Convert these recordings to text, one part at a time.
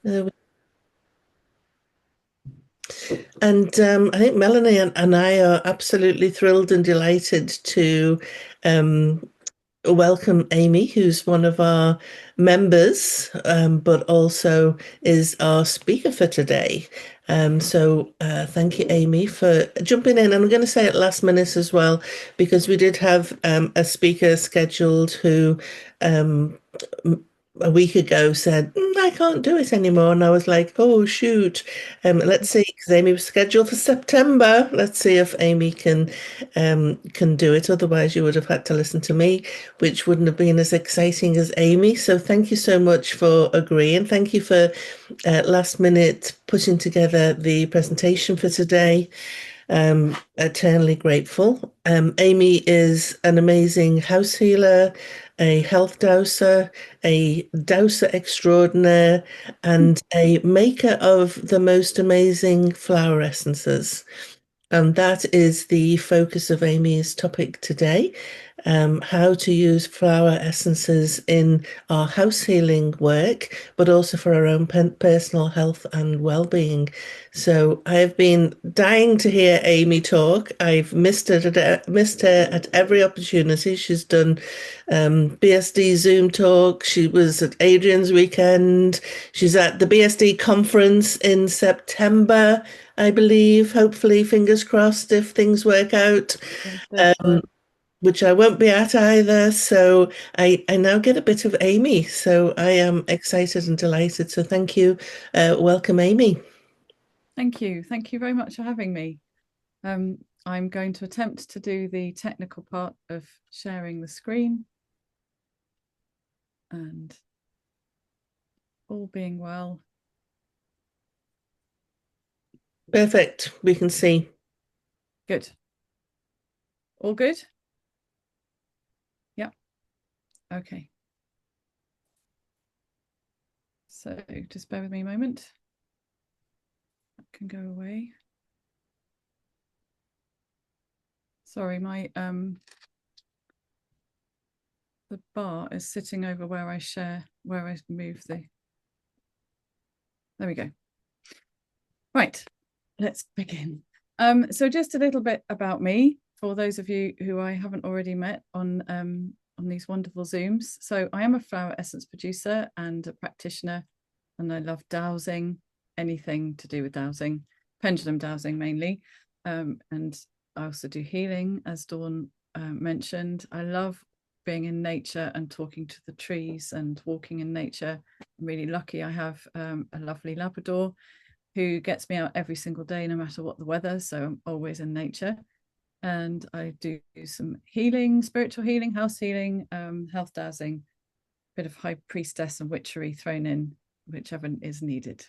Uh, and I think Melanie and I are absolutely thrilled and delighted to um, welcome Amy, who's one of our members, but also is our speaker for today. So thank you, Amy, for jumping in. And I'm going to say it last minute as well, because we did have a speaker scheduled who um, a week ago said, I can't do it anymore. And I was like, oh, shoot. Let's see, because Amy was scheduled for September. Let's see if Amy can do it. Otherwise, you would have had to listen to me, which wouldn't have been as exciting as Amy. So thank you so much for agreeing. Thank you for last minute putting together the presentation for today. Eternally grateful. Amy is an amazing house healer, a health dowser, a dowser extraordinaire, and a maker of the most amazing flower essences. And that is the focus of Amy's topic today, how to use flower essences in our house healing work, but also for our own personal health and well-being. So I have been dying to hear Amy talk. I've missed her at every opportunity. She's done BSD Zoom talk. She was at Adrian's weekend. She's at the BSD conference in September, I believe. Hopefully, fingers crossed if things work out, Yes, that's um, right. which I won't be at either. So I now get a bit of Amy. So I am excited and delighted. So thank you. Welcome, Amy. Thank you. Thank you very much for having me. I'm going to attempt to do the technical part of sharing the screen, and all being well. Perfect. We can see. Good. All good? Yeah. Okay. So just bear with me a moment. That can go away. Sorry, my the bar is sitting over where I share, where I move the. There we go. Right, let's begin. So just a little bit about me for those of you who I haven't already met on these wonderful Zooms. So I am a flower essence producer and a practitioner, and I love dowsing, anything to do with dowsing, pendulum dowsing mainly. And I also do healing, as Dawn mentioned. I love being in nature and talking to the trees and walking in nature. I'm really lucky I have a lovely Labrador who gets me out every single day, no matter what the weather. So I'm always in nature. And I do some healing, spiritual healing, house healing, health dowsing, bit of high priestess and witchery thrown in, whichever is needed.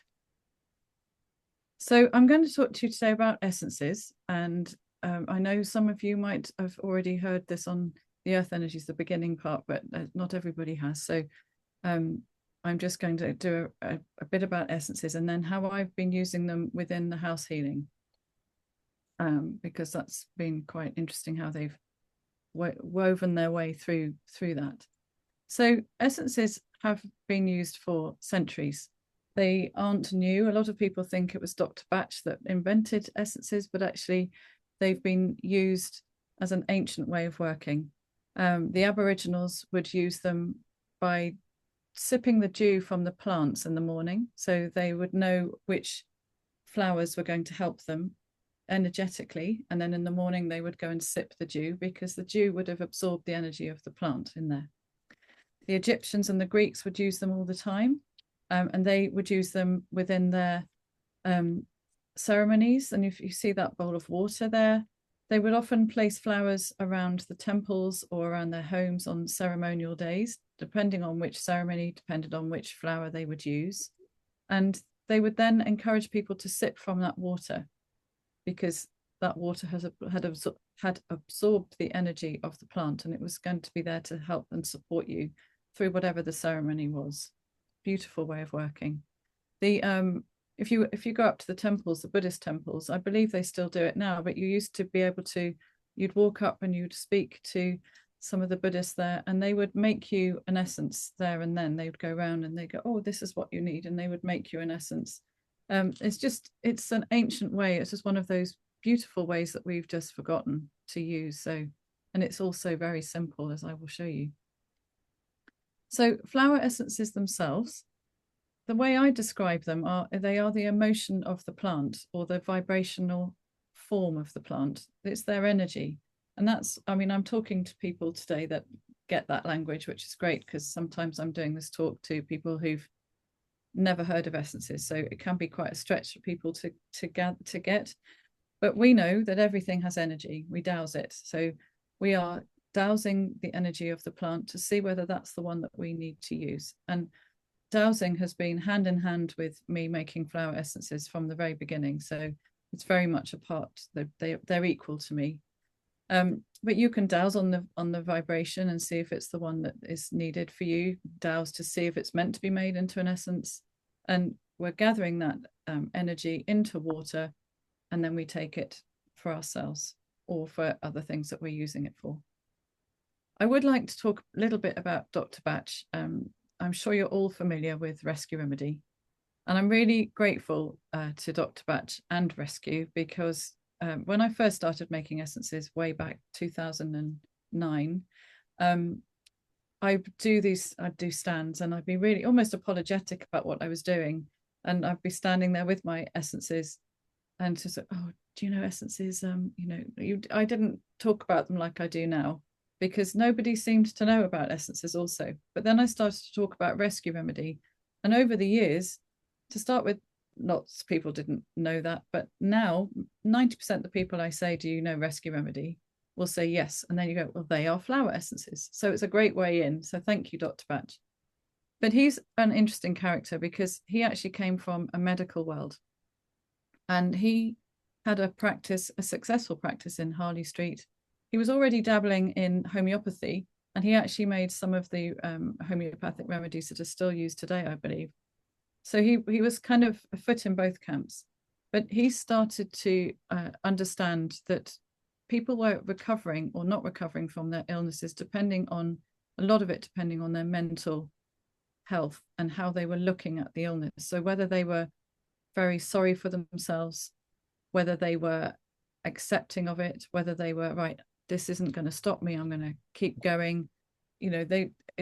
So I'm going to talk to you today about essences. And I know some of you might have already heard this on the earth energies, the beginning part, but not everybody has. So um, I'm just going to do a bit about essences and then how I've been using them within the house healing, because that's been quite interesting how they've woven their way through that. So essences have been used for centuries. They aren't new. A lot of people think it was Dr. Bach that invented essences, but actually they've been used as an ancient way of working. The Aboriginals would use them by sipping the dew from the plants in the morning, so they would know which flowers were going to help them energetically, and then in the morning they would go and sip the dew because the dew would have absorbed the energy of the plant in there. The Egyptians and the Greeks would use them all the time, and they would use them within their um, ceremonies. And if you see that bowl of water there, they would often place flowers around the temples or around their homes on ceremonial days, depending on which ceremony, depended on which flower they would use. And they would then encourage people to sip from that water because that water had absorbed the energy of the plant, and it was going to be there to help and support you through whatever the ceremony was. Beautiful way of working. The if you go up to the temples, the Buddhist temples, I believe they still do it now, but you used to be able to, you'd walk up and you'd speak to some of the Buddhists there, and they would make you an essence there and then. They would go around and they go, oh, this is what you need, and they would make you an essence. It's an ancient way. It's just one of those beautiful ways that we've just forgotten to use. So, and it's also very simple, as I will show you. So flower essences themselves, the way I describe them are they are the emotion of the plant, or the vibrational form of the plant. It's their energy. And that's, I mean, I'm talking to people today that get that language, which is great, because sometimes I'm doing this talk to people who've never heard of essences. So it can be quite a stretch for people to get. But we know that everything has energy. We dowse it. So we are dowsing the energy of the plant to see whether that's the one that we need to use. And dowsing has been hand in hand with me making flower essences from the very beginning. So it's very much a part. They're equal to me. But you can dowse on the vibration and see if it's the one that is needed for you. Dowse to see if it's meant to be made into an essence. And we're gathering that energy into water, and then we take it for ourselves or for other things that we're using it for. I would like to talk a little bit about Dr. Batch. I'm sure you're all familiar with Rescue Remedy. And I'm really grateful to Dr. Batch and Rescue, because when I first started making essences way back 2009, I'd do stands, and I'd be really almost apologetic about what I was doing. And I'd be standing there with my essences and just, oh, do you know essences? I didn't talk about them like I do now, because nobody seemed to know about essences also. But then I started to talk about Rescue Remedy. And over the years, to start with, lots of people didn't know that. But now 90% of the people I say, do you know Rescue Remedy, will say yes. And then you go, well, they are flower essences. So it's a great way in. So thank you, Dr. Batch. But he's an interesting character because he actually came from a medical world. And he had a successful practice in Harley Street. He was already dabbling in homeopathy, and he actually made some of the homeopathic remedies that are still used today, I believe. So he was kind of a foot in both camps. But he started to understand that people were recovering or not recovering from their illnesses, depending on a lot of it, depending on their mental health and how they were looking at the illness. So whether they were very sorry for themselves, whether they were accepting of it, whether they were, right, this isn't going to stop me, I'm going to keep going.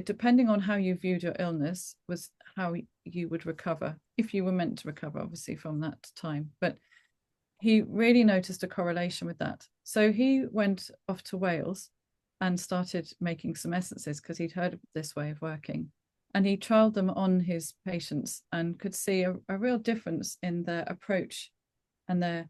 Depending on how you viewed your illness was how you would recover, if you were meant to recover, obviously, from that time. But he really noticed a correlation with that. So he went off to Wales and started making some essences because he'd heard of this way of working. And he trialed them on his patients and could see a real difference in their approach and their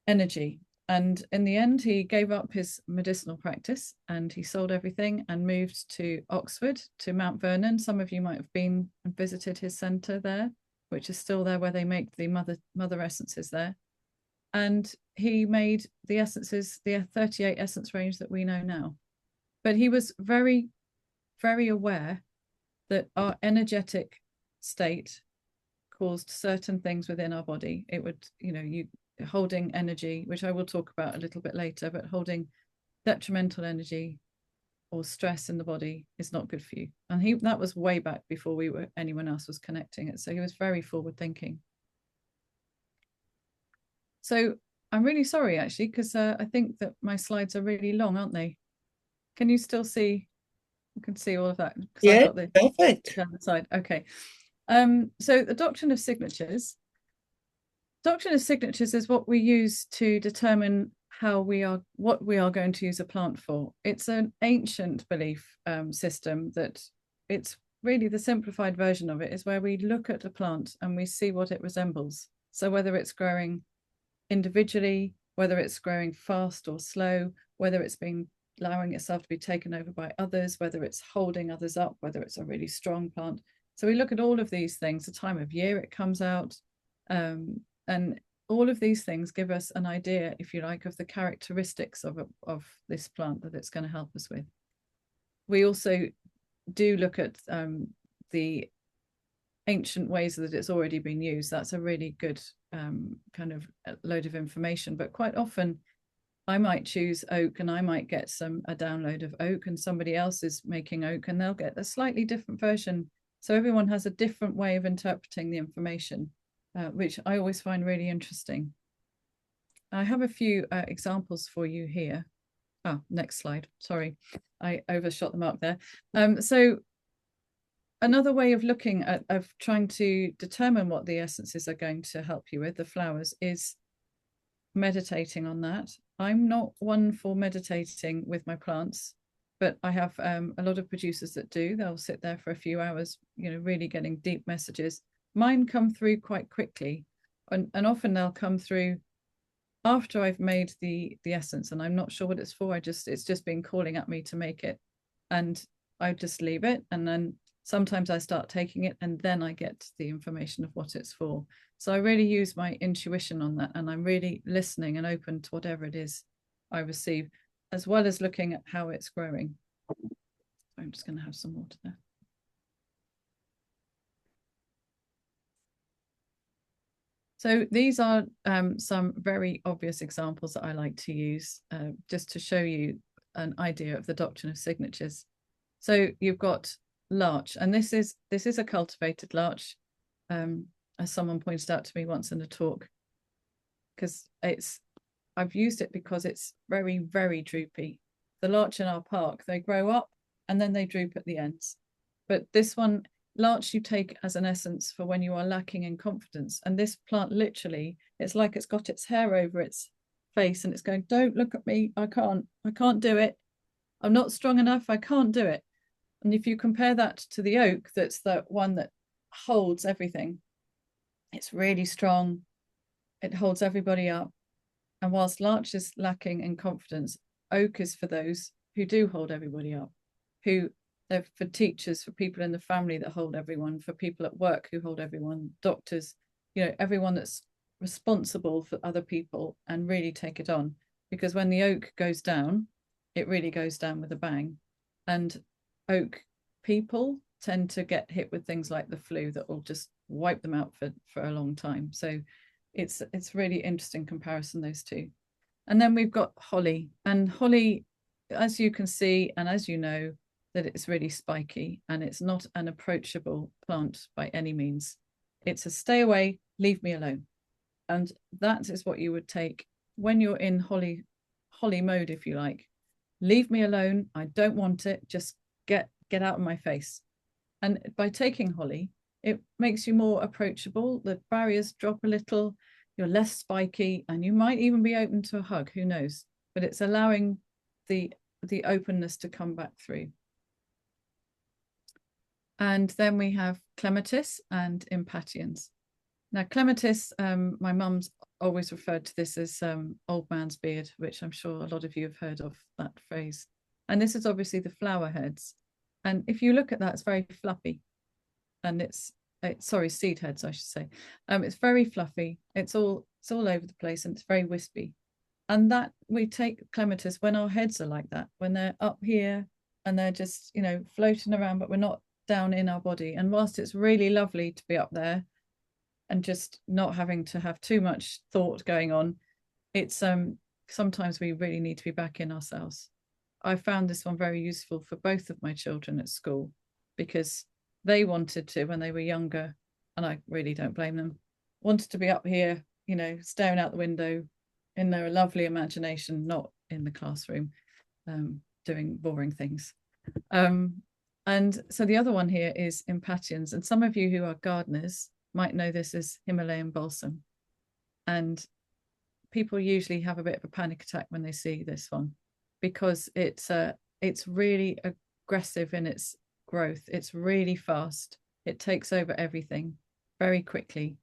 energy. And in the end, he gave up his medicinal practice and he sold everything and moved to Oxford, to Mount Vernon. Some of you might have been and visited his centre there, which is still there, where they make the mother essences there. And he made the essences, the 38 essence range that we know now. But he was very, very aware that our energetic state caused certain things within our body. It would, you holding energy, which I will talk about a little bit later, but holding detrimental energy or stress in the body is not good for you. And that was way back before anyone else was connecting it. So he was very forward thinking. So I'm really sorry, actually, because I think that my slides are really long, aren't they? Can you still see? You can see all of that because I've Yeah, got the perfect. down the side. Okay. So the doctrine of signatures. Doctrine of signatures is what we use to determine what we are going to use a plant for. It's an ancient belief system that it's really the simplified version of it is where we look at a plant and we see what it resembles. So whether it's growing individually, whether it's growing fast or slow, whether it's allowing itself to be taken over by others, whether it's holding others up, whether it's a really strong plant. So we look at all of these things, the time of year it comes out, and all of these things give us an idea, if you like, of the characteristics of this plant that it's going to help us with. We also do look at the ancient ways that it's already been used. That's a really good kind of load of information. But quite often I might choose oak and I might get a download of oak, and somebody else is making oak and they'll get a slightly different version. So everyone has a different way of interpreting the information, which I always find really interesting. I have a few examples for you here. Oh, next slide. Sorry, I overshot the mark there. So another way of looking at of trying to determine what the essences are going to help you with, the flowers, is meditating on that. I'm not one for meditating with my plants, but I have a lot of producers that do. They'll sit there for a few hours, really getting deep messages. Mine come through quite quickly, and often they'll come through after I've made the essence, and I'm not sure what it's for. It's just been calling at me to make it, and I just leave it, and then sometimes I start taking it, and then I get the information of what it's for. So I really use my intuition on that, and I'm really listening and open to whatever it is I receive, as well as looking at how it's growing. So I'm just going to have some water there. So these are some very obvious examples that I like to use just to show you an idea of the doctrine of signatures. So you've got larch, and this is a cultivated larch, as someone pointed out to me once in a talk, because I've used it because it's very, very droopy. The larch in our park, they grow up and then they droop at the ends. But this one, larch, you take as an essence for when you are lacking in confidence. And this plant, literally, it's like it's got its hair over its face and it's going, don't look at me. I can't do it. I'm not strong enough. I can't do it. And if you compare that to the oak, that's the one that holds everything. It's really strong. It holds everybody up. And whilst larch is lacking in confidence, oak is for those who do hold everybody up, who they're for teachers, for people in the family that hold everyone, for people at work who hold everyone, doctors, everyone that's responsible for other people and really take it on. Because when the oak goes down, it really goes down with a bang. And oak people tend to get hit with things like the flu that will just wipe them out for a long time. So it's really interesting comparison, those two. And then we've got holly, and holly, as you can see and as you know, that it's really spiky and it's not an approachable plant by any means. It's a stay away, leave me alone. And that is what you would take when you're in holly mode, if you like. Leave me alone. I don't want it. Just get out of my face. And by taking holly, it makes you more approachable. The barriers drop a little. You're less spiky, and you might even be open to a hug. Who knows? But it's allowing the openness to come back through. And then we have clematis and impatiens. Now, clematis, my mum's always referred to this as old man's beard, which I'm sure a lot of you have heard of that phrase. And this is obviously the flower heads. And if you look at that, it's very fluffy. And it's sorry, seed heads, I should say. It's very fluffy. It's all over the place, and it's very wispy. And that we take clematis when our heads are like that, when they're up here and they're just, floating around, but we're not down in our body. And whilst it's really lovely to be up there and just not having to have too much thought going on, it's sometimes we really need to be back in ourselves. I found this one very useful for both of my children at school, because they wanted to, when they were younger, and I really don't blame them, wanted to be up here, staring out the window in their lovely imagination, not in the classroom, doing boring things. And so the other one here is impatiens, and some of you who are gardeners might know this as Himalayan balsam. And people usually have a bit of a panic attack when they see this one, because it's really aggressive in its growth. It's really fast. It takes over everything very quickly.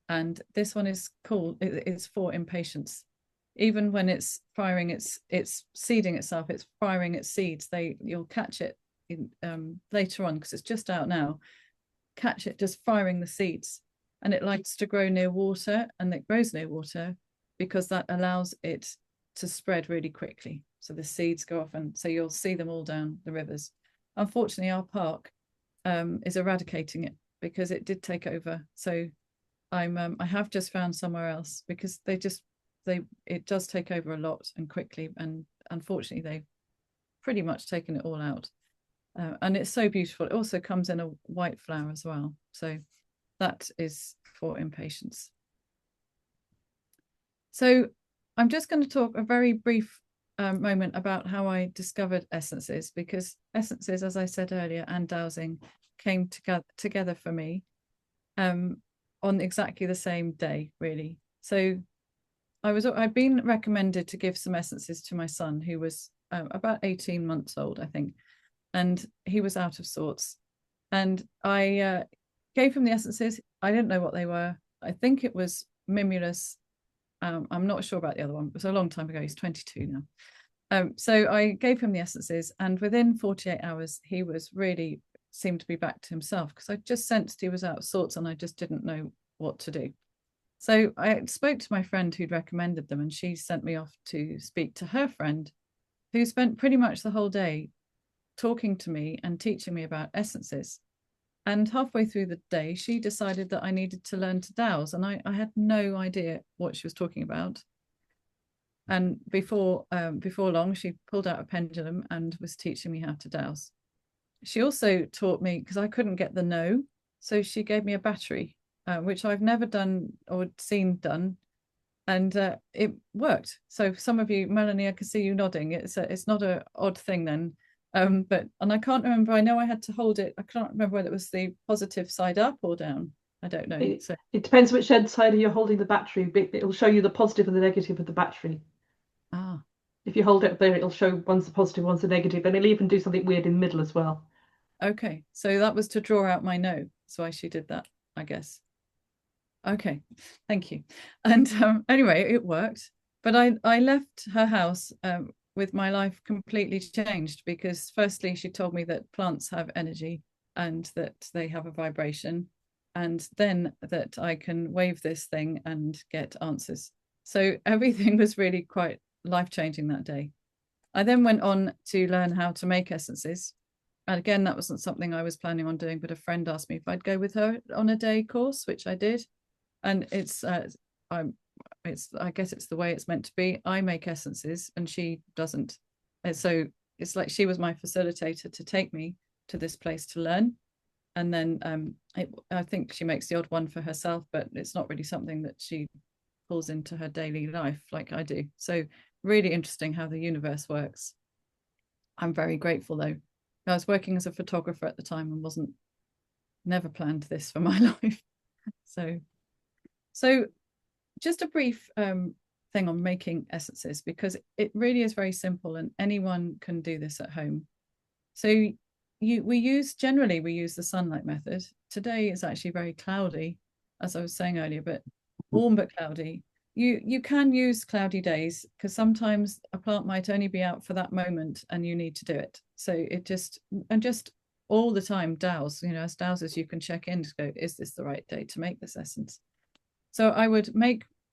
And this one is called, it's for impatience. Even when it's firing it's seeding itself, it's firing its seeds. You'll catch it later on, because it's just out now. Catch it just firing the seeds. And it likes to grow near water, and it grows near water because that allows it to spread really quickly. So the seeds go off, and so you'll see them all down the rivers. Unfortunately, our park is eradicating it because it did take over. So I have just found somewhere else, because they just it does take over a lot and quickly, and unfortunately they've pretty much taken it all out. And it's so beautiful. It also comes in a white flower as well, so that is for impatience. So I'm just going to talk a very brief moment about how I discovered essences, because essences, as I said earlier, and dowsing came together for me on exactly the same day, really. So I'd been recommended to give some essences to my son, who was about 18 months old, I think, and he was out of sorts. And I gave him the essences. I didn't know what they were. I think it was Mimulus. I'm not sure about the other one. It was a long time ago. He's 22 now. So I gave him the essences, and within 48 hours, he was really seemed to be back to himself, because I just sensed he was out of sorts and I just didn't know what to do. So I spoke to my friend who'd recommended them, and she sent me off to speak to her friend, who spent pretty much the whole day talking to me and teaching me about essences. And halfway through the day, she decided that I needed to learn to dowse, and I had no idea what she was talking about. And before long, she pulled out a pendulum and was teaching me how to dowse. She also taught me, because I couldn't get the no, so she gave me a battery, which I've never done or seen done, and it worked. So some of you, Melanie, I can see you nodding. It's not a odd thing then. But I can't remember. I know I had to hold it. I can't remember whether it was the positive side up or down. I don't know. So It depends which end side you're holding the battery. It'll show you the positive and the negative of the battery. ah, If you hold it there, it'll show one's the positive, one's the negative, and it'll even do something weird in the middle as well. okay. So that was to draw out my no. That's why she did that, I guess. Okay, thank you. And anyway, it worked. But I left her house with my life completely changed, because firstly, she told me that plants have energy and that they have a vibration, and then that I can wave this thing and get answers. So everything was really quite life-changing that day. I then went on to learn how to make essences. And again, that wasn't something I was planning on doing, but a friend asked me if I'd go with her on a day course, which I did. And I guess it's the way it's meant to be. I make essences and she doesn't. And so it's like she was my facilitator to take me to this place to learn. And then I think she makes the odd one for herself, but it's not really something that she pulls into her daily life like I do. So really interesting how the universe works. I'm very grateful though. I was working as a photographer at the time and wasn't never planned this for my life. So just a brief thing on making essences, because it really is very simple and anyone can do this at home. So we use the sunlight method. Today it's actually very cloudy, as I was saying earlier, but warm but cloudy. You can use cloudy days, because sometimes a plant might only be out for that moment and you need to do it. So just all the time dowse, as dowsers you can check in to go, is this the right day to make this essence? So I would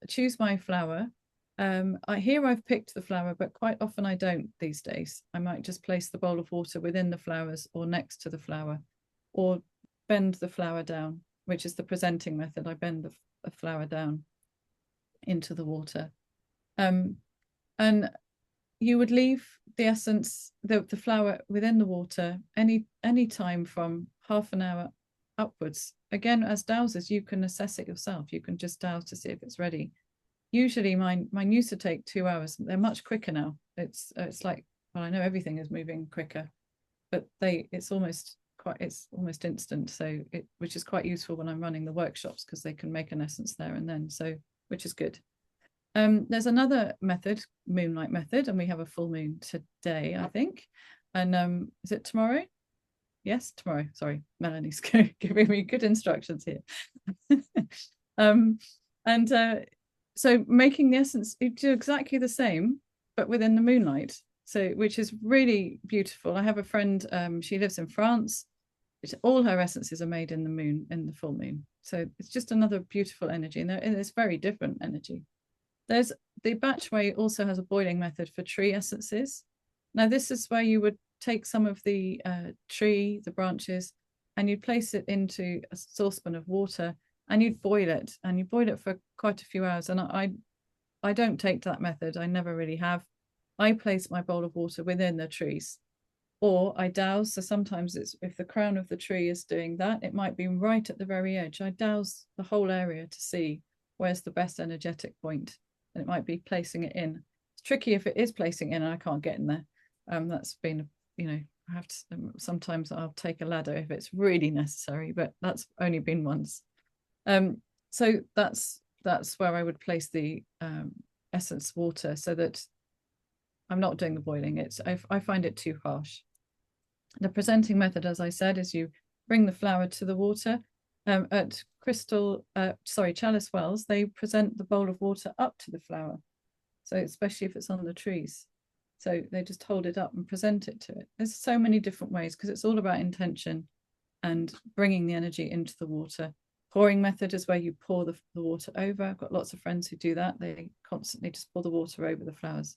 choose my flower. I've picked the flower, but quite often I don't these days. I might just place the bowl of water within the flowers or next to the flower, or bend the flower down, which is the presenting method. I bend the flower down into the water. And you would leave the essence, the flower within the water any time from half an hour upwards. Again, as dowsers, you can assess it yourself. You can just dowse to see if it's ready. Usually mine used to take 2 hours. They're much quicker now. It's like, well, I know everything is moving quicker, but it's almost instant. So which is quite useful when I'm running the workshops, because they can make an essence there and then. So which is good. There's another method, moonlight method, and we have a full moon today, I think. And is it tomorrow? Yes, tomorrow. Sorry, Melanie's giving me good instructions here. And so making the essence, you do exactly the same, but within the moonlight. So which is really beautiful. I have a friend, she lives in France. All her essences are made in the moon, in the full moon. So it's just another beautiful energy, and it's very different energy. There's the batch way also has a boiling method for tree essences. Now this is where you would take some of the tree, the branches, and you'd place it into a saucepan of water and you'd boil it, and you boil it for quite a few hours. And I don't take to that method. I never really have. I place my bowl of water within the trees, or I douse. So sometimes it's if the crown of the tree is doing that, it might be right at the very edge. I douse the whole area to see where's the best energetic point, and it might be placing it in. It's tricky if it is placing in and I can't get in there. That's been, I have to, sometimes I'll take a ladder if it's really necessary, but that's only been once. So that's where I would place the essence water, so that I'm not doing the boiling. I find it too harsh. The presenting method, as I said, is you bring the flower to the water. At Chalice Wells, they present the bowl of water up to the flower. So especially if it's on the trees. So they just hold it up and present it to it. There's so many different ways, because it's all about intention and bringing the energy into the water. Pouring method is where you pour the water over. I've got lots of friends who do that. They constantly just pour the water over the flowers.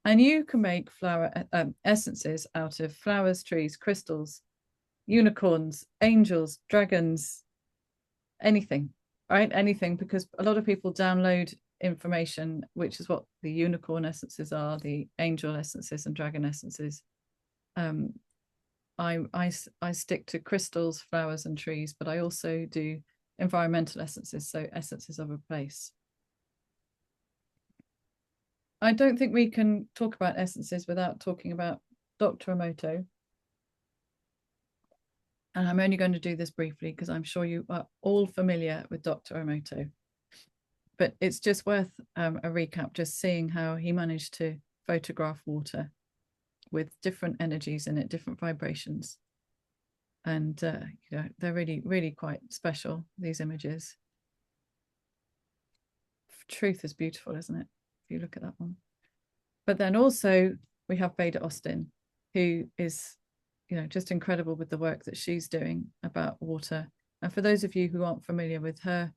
And you can make flower essences out of flowers, trees, crystals, unicorns, angels, dragons, anything, right? Anything, because a lot of people download information, which is what the unicorn essences are, the angel essences and dragon essences. I stick to crystals, flowers and trees, but I also do environmental essences, so essences of a place. I don't think we can talk about essences without talking about Dr. Emoto. And I'm only going to do this briefly because I'm sure you are all familiar with Dr. Emoto. But it's just worth a recap, just seeing how he managed to photograph water with different energies in it, different vibrations. And they're really, really quite special, these images. Truth is beautiful, isn't it? If you look at that one. But then also we have Veda Austin, who is, just incredible with the work that she's doing about water. And for those of you who aren't familiar with her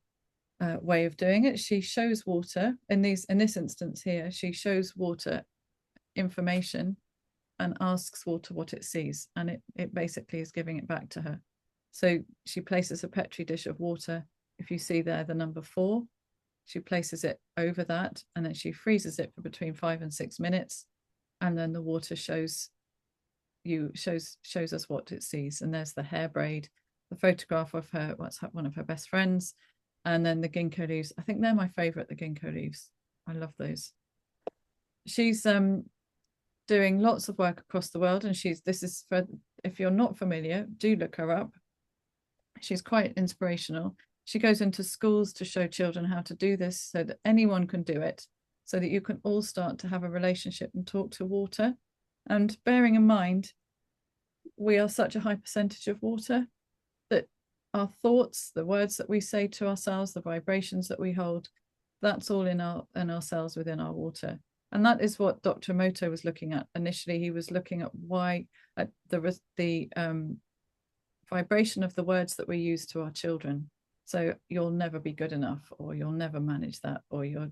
way of doing it, she shows water in this instance here. She shows water information and asks water what it sees, and it basically is giving it back to her. So she places a petri dish of water. If you see there the number 4, she places it over that, and then she freezes it for between 5 and 6 minutes, and then the water shows us what it sees. And there's the hair braid, the photograph of her, one of her best friends, and then the ginkgo leaves. I think they're my favorite, the ginkgo leaves. I love those. She's doing lots of work across the world, and this is for, if you're not familiar, do look her up. She's quite inspirational. She goes into schools to show children how to do this so that anyone can do it, so that you can all start to have a relationship and talk to water. And bearing in mind, we are such a high percentage of water that our thoughts, the words that we say to ourselves, the vibrations that we hold, that's all in our cells within our water. And that is what Dr. Emoto was looking at. Initially, he was looking at the vibration of the words that we use to our children. So you'll never be good enough, or you'll never manage that, or you're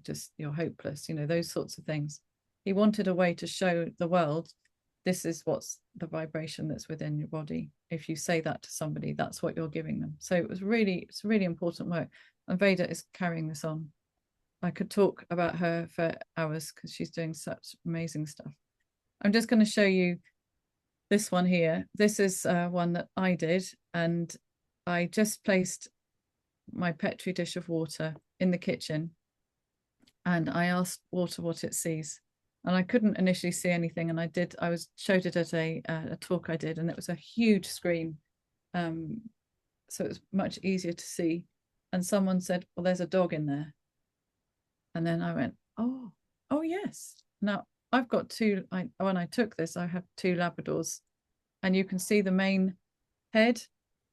hopeless, those sorts of things. He wanted a way to show the world, this is what's the vibration that's within your body. If you say that to somebody, that's what you're giving them. So it's really important work. And Veda is carrying this on. I could talk about her for hours because she's doing such amazing stuff. I'm just going to show you this one here. This is one that I did, and I just placed my petri dish of water in the kitchen, and I asked water what it sees. And I couldn't initially see anything, and I showed it at a talk I did, and it was a huge screen, so it was much easier to see. And someone said, well, there's a dog in there. And then I went, oh yes. Now I've got when I took this, I have 2 Labradors, and you can see the main head,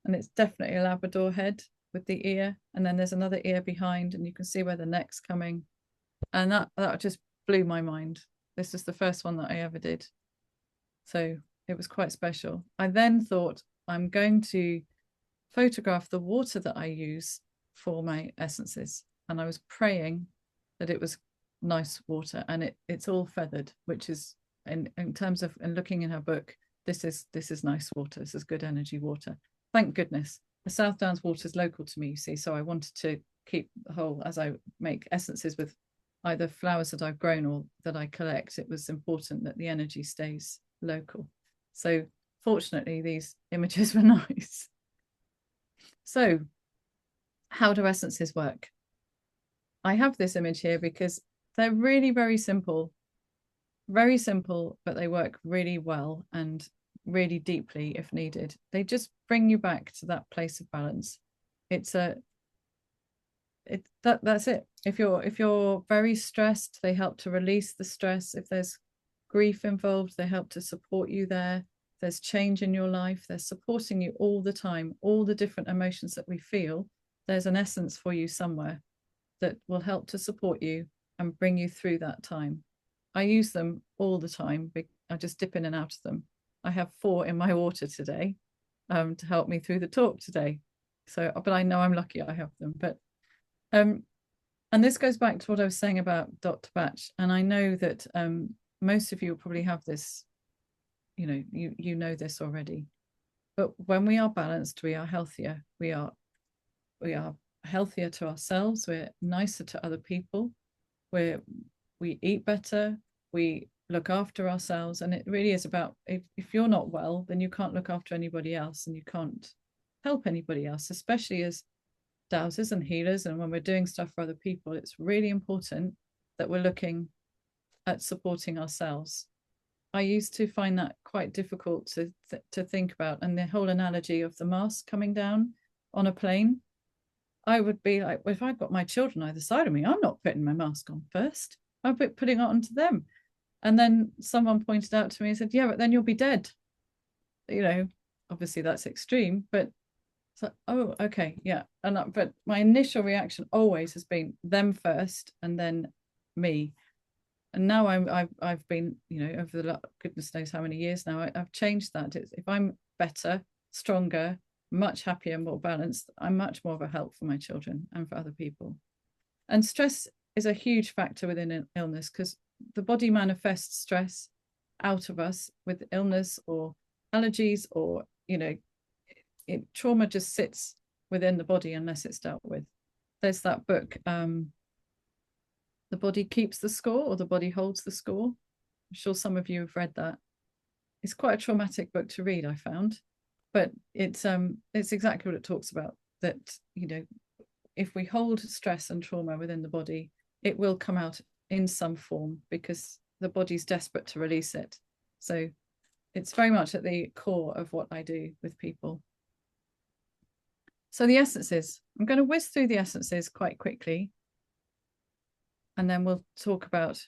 and it's definitely a Labrador head with the ear. And then there's another ear behind, and you can see where the neck's coming. And that just blew my mind. This is the first one that I ever did. So it was quite special. I then thought, I'm going to photograph the water that I use for my essences. And I was praying that it was nice water, and it's all feathered, which is in terms of, and looking in her book, this is nice water. This is good energy water. Thank goodness. The South Downs water is local to me, you see, so I wanted to keep the whole, as I make essences with either flowers that I've grown or that I collect, it was important that the energy stays local. So fortunately, these images were nice. So how do essences work? I have this image here because they're really very simple, but they work really well and really deeply if needed. They just bring you back to that place of balance. That's it. If you're very stressed, they help to release the stress. If there's grief involved, they help to support you there. If there's change in your life, they're supporting you all the time. All the different emotions that we feel, there's an essence for you somewhere that will help to support you and bring you through that time. I use them all the time. I just dip in and out of them. I have 4 in my water today to help me through the talk today. So, but I know I'm lucky I have them. But and this goes back to what I was saying about Dr. Batch. And I know that most of you will probably have this, you know this already. But when we are balanced, we are healthier. We are healthier to ourselves. We're nicer to other people. We eat better. We look after ourselves. And it really is about, if you're not well, then you can't look after anybody else, and you can't help anybody else, especially as dowsers and healers. And when we're doing stuff for other people, it's really important that we're looking at supporting ourselves. I used to find that quite difficult to think about. And the whole analogy of the mask coming down on a plane, I would be like, well, if I've got my children either side of me, I'm not putting my mask on first. I'll be putting it onto them. And then someone pointed out to me and said, yeah, but then you'll be dead. Obviously that's extreme, but so, oh, okay, yeah. But my initial reaction always has been them first and then me. And now I've been, over the goodness knows how many years now, I've changed that. If I'm better, stronger, much happier, more balanced, I'm much more of a help for my children and for other people. And stress is a huge factor within an illness, because the body manifests stress out of us with illness or allergies, or trauma just sits within the body unless it's dealt with. There's that book, The Body Keeps the Score, or The Body Holds the Score. I'm sure some of you have read that. It's quite a traumatic book to read, I found, but it's exactly what it talks about, that if we hold stress and trauma within the body, it will come out in some form because the body's desperate to release it. So it's very much at the core of what I do with people. So the essences, I'm going to whiz through the essences quite quickly, and then we'll talk about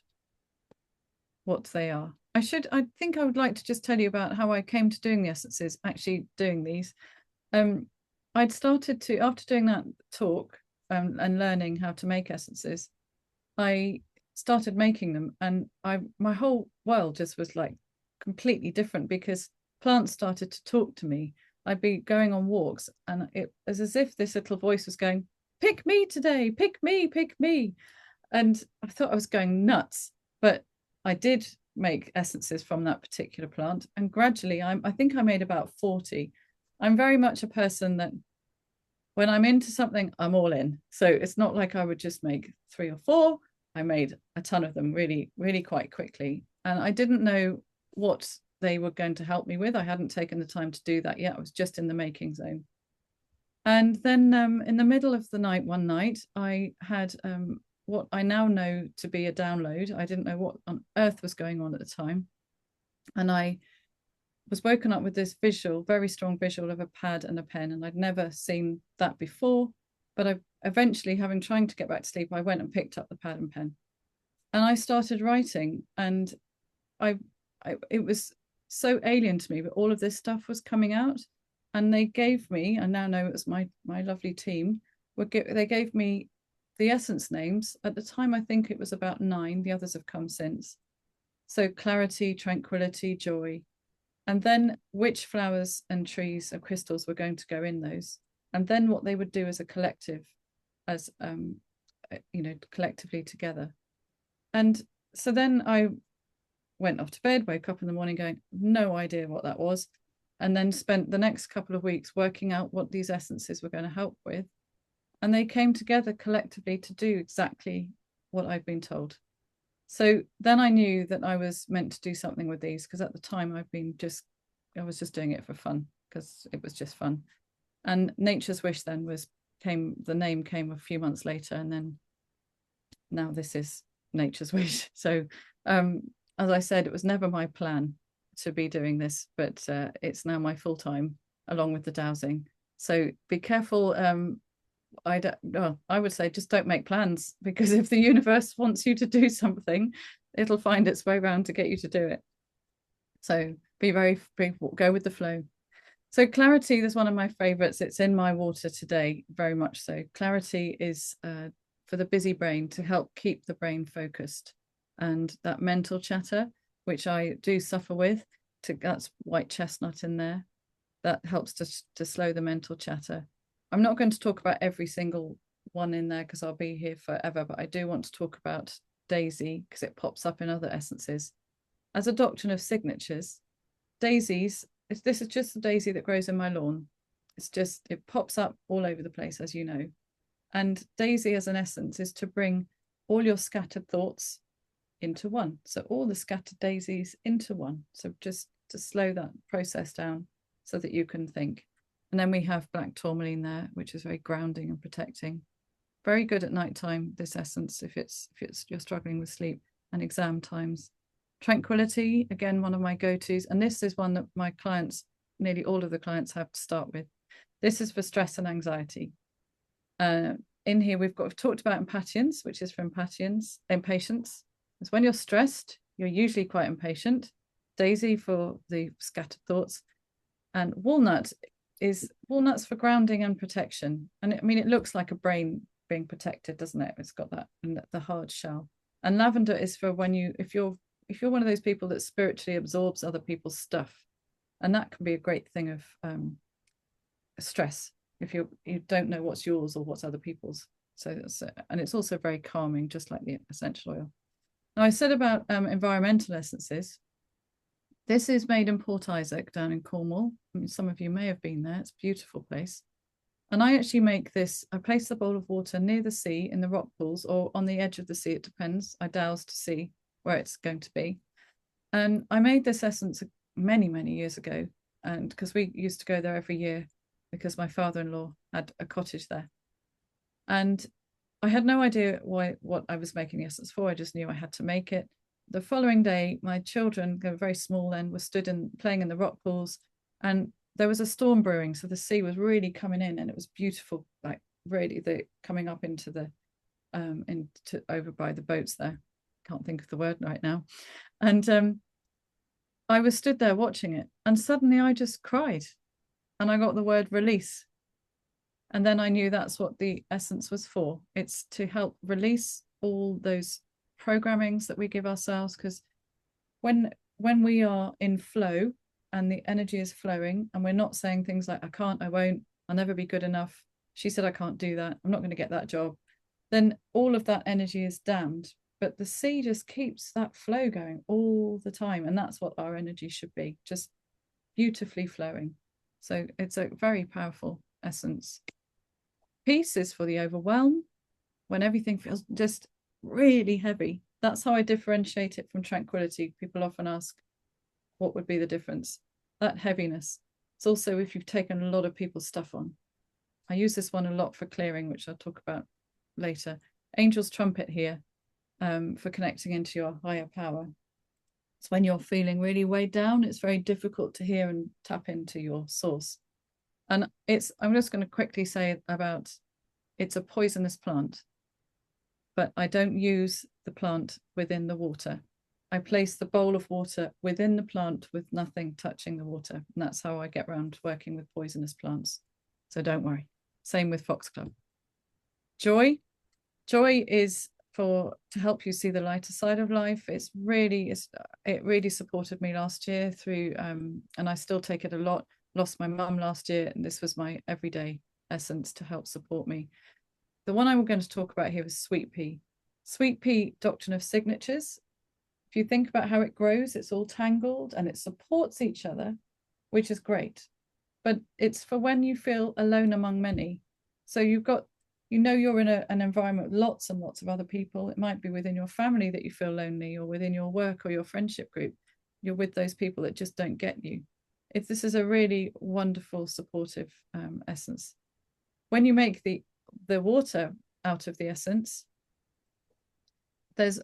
what they are. I think I would like to just tell you about how I came to doing the essences, actually doing these. I'd started to, after doing that talk and learning how to make essences, I started making them, and my whole world just was like completely different, because plants started to talk to me. I'd be going on walks, and it was as if this little voice was going, pick me today, pick me, pick me. And I thought I was going nuts, but I did make essences from that particular plant. And gradually, I think I made about 40. I'm very much a person that when I'm into something, I'm all in. So it's not like I would just make 3 or 4. I made a ton of them really, really quite quickly. And I didn't know what they were going to help me with. I hadn't taken the time to do that yet. I was just in the making zone. And then in the middle of the night, one night, I had what I now know to be a download. I didn't know what on earth was going on at the time. And I was woken up with this visual, very strong visual of a pad and a pen. And I'd never seen that before. But I eventually, trying to get back to sleep, I went and picked up the pad and pen. And I started writing. And it was so alien to me, but all of this stuff was coming out. And they gave me, I now know it was my lovely team, they gave me the essence names. At the time, I think it was about 9. The others have come since. So clarity, tranquility, joy. And then which flowers and trees and crystals were going to go in those. And then what they would do as a collective, as, collectively together. And so then I went off to bed, woke up in the morning going, no idea what that was. And then spent the next couple of weeks working out what these essences were going to help with. And they came together collectively to do exactly what I've been told. So then I knew that I was meant to do something with these, because at the time I was just doing it for fun, because it was just fun. And Nature's Wish then the name came a few months later, and then now this is Nature's Wish. So as I said, it was never my plan to be doing this, but it's now my full time, along with the dowsing. So be careful. I would say just don't make plans, because if the universe wants you to do something, it'll find its way around to get you to do it. So go with the flow. So clarity is one of my favorites. It's in my water today, very much so. Clarity is for the busy brain, to help keep the brain focused. And that mental chatter, which I do suffer with, that's white chestnut in there. That helps to slow the mental chatter. I'm not going to talk about every single one in there, because I'll be here forever, but I do want to talk about daisy, because it pops up in other essences. As a doctrine of signatures, daisies, this is just the daisy that grows in my lawn. It pops up all over the place, as you know. And daisy as an essence is to bring all your scattered thoughts into one. So all the scattered daisies into one. So just to slow that process down so that you can think. And then we have black tourmaline there, which is very grounding and protecting. Very good at nighttime, this essence, if you're struggling with sleep, and exam times. Tranquility, again, one of my go-tos. And this is one that my clients, nearly all of the clients, have to start with. This is for stress and anxiety. In here, we've talked about impatience, which is for impatience. It's when you're stressed, you're usually quite impatient. Daisy for the scattered thoughts. And walnuts for grounding and protection. And it looks like a brain being protected, doesn't it? It's got that, and the hard shell. And lavender is for if you're one of those people that spiritually absorbs other people's stuff. And that can be a great thing of stress, if you don't know what's yours or what's other people's. And it's also very calming, just like the essential oil. Now, I said about environmental essences. This is made in Port Isaac down in Cornwall. Some of you may have been there. It's a beautiful place. And I actually make this, I place the bowl of water near the sea in the rock pools, or on the edge of the sea, it depends. I douse to see where it's going to be. And I made this essence many, many years ago. And because we used to go there every year, because my father-in-law had a cottage there. And I had no idea what I was making the essence for. I just knew I had to make it. The following day, my children, they were very small then, were playing in the rock pools, and there was a storm brewing. So the sea was really coming in, and it was beautiful, like really coming up into the over by the boats there. Can't think of the word right now. And I was stood there watching it, and suddenly I just cried, and I got the word release. And then I knew that's what the essence was for. It's to help release all those programmings that we give ourselves, because when we are in flow and the energy is flowing, and we're not saying things like, I can't, I won't, I'll never be good enough, she said I can't do that, I'm not going to get that job, then all of that energy is damned. But the sea just keeps that flow going all the time, and that's what our energy should be, just beautifully flowing. So it's a very powerful essence. Peace is for the overwhelm, when everything feels just really heavy. That's how I differentiate it from tranquility. People often ask, what would be the difference? That heaviness. It's also if you've taken a lot of people's stuff on. I use this one a lot for clearing, which I'll talk about later. Angel's trumpet here, for connecting into your higher power. It's when you're feeling really weighed down, it's very difficult to hear and tap into your source. And I'm just going to quickly say about, it's a poisonous plant, but I don't use the plant within the water. I place the bowl of water within the plant with nothing touching the water. And that's how I get around working with poisonous plants. So don't worry. Same with foxglove. Joy is to help you see the lighter side of life. It really supported me last year through, and I still take it a lot. Lost my mum last year, and this was my everyday essence to help support me. The one I'm going to talk about here is sweet pea. Sweet pea, doctrine of signatures. If you think about how it grows, it's all tangled and it supports each other, which is great. But it's for when you feel alone among many. So you've got you know you're in an environment with lots and lots of other people. It might be within your family that you feel lonely, or within your work or your friendship group. You're with those people that just don't get you. This is a really wonderful, supportive essence. When you make the water out of the essence,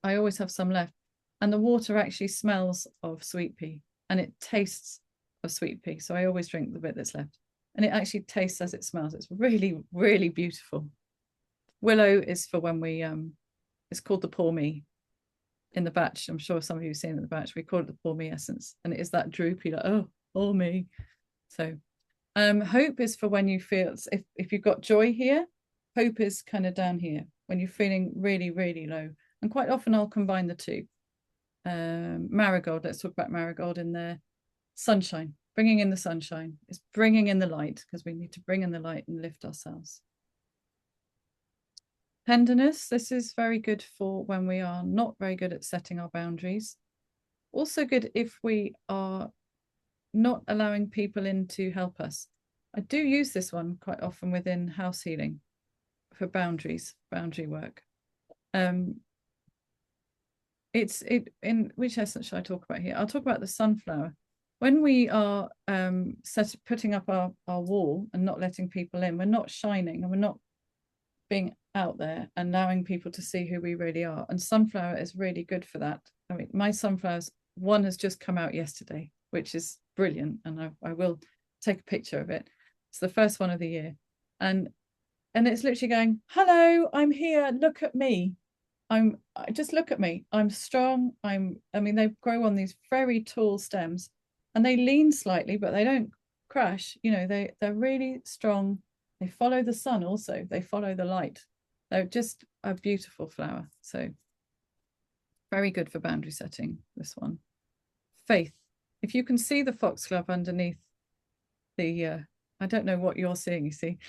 I always have some left, and the water actually smells of sweet pea and it tastes of sweet pea. So I always drink the bit that's left, and it actually tastes as it smells. It's really, really beautiful. Willow is for when we it's called the pour me in the batch. I'm sure some of you have seen it in the batch. We call it the pour me essence, and it is that droopy, like, oh, pour me. So hope is for when you feel, if you've got joy here, hope is kind of down here when you're feeling really, really low. And quite often I'll combine the two. Marigold, let's talk about marigold in there. Sunshine, bringing in the sunshine is bringing in the light, because we need to bring in the light and lift ourselves. Tenderness, this is very good for when we are not very good at setting our boundaries. Also good if we are not allowing people in to help us. I do use this one quite often within house healing for boundaries, boundary work. In which essence should I talk about here? I'll talk about the sunflower. When we are putting up our wall and not letting people in, we're not shining, and we're not being out there and allowing people to see who we really are. And sunflower is really good for that. I mean, my sunflowers, one has just come out yesterday, which is brilliant, and I will take a picture of it. It's the first one of the year, and it's literally going, hello, I'm here, look at me. Just look at me. I'm strong. I mean, they grow on these very tall stems, and they lean slightly, but they don't crash. You know, they're really strong. They follow the sun also. They follow the light. They're just a beautiful flower. So very good for boundary setting, this one. Faith. If you can see the foxglove underneath the, I don't know what you're seeing, you see,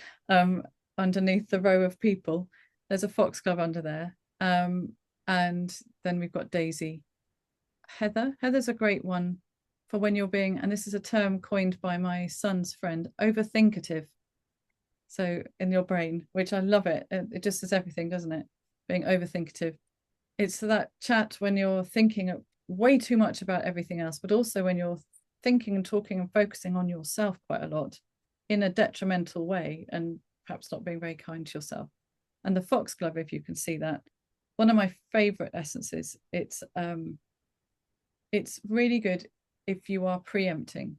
underneath the row of people, there's a foxglove under there. And then we've got Daisy. Heather's a great one for when you're being, and this is a term coined by my son's friend, overthinkative. So in your brain, which I love it. It just says everything, doesn't it? Being overthinkative. It's that chat when you're thinking way too much about everything else, but also when you're thinking and talking and focusing on yourself quite a lot in a detrimental way, and perhaps not being very kind to yourself. And the foxglove, if you can see that, one of my favorite essences. It's really good if you are preempting.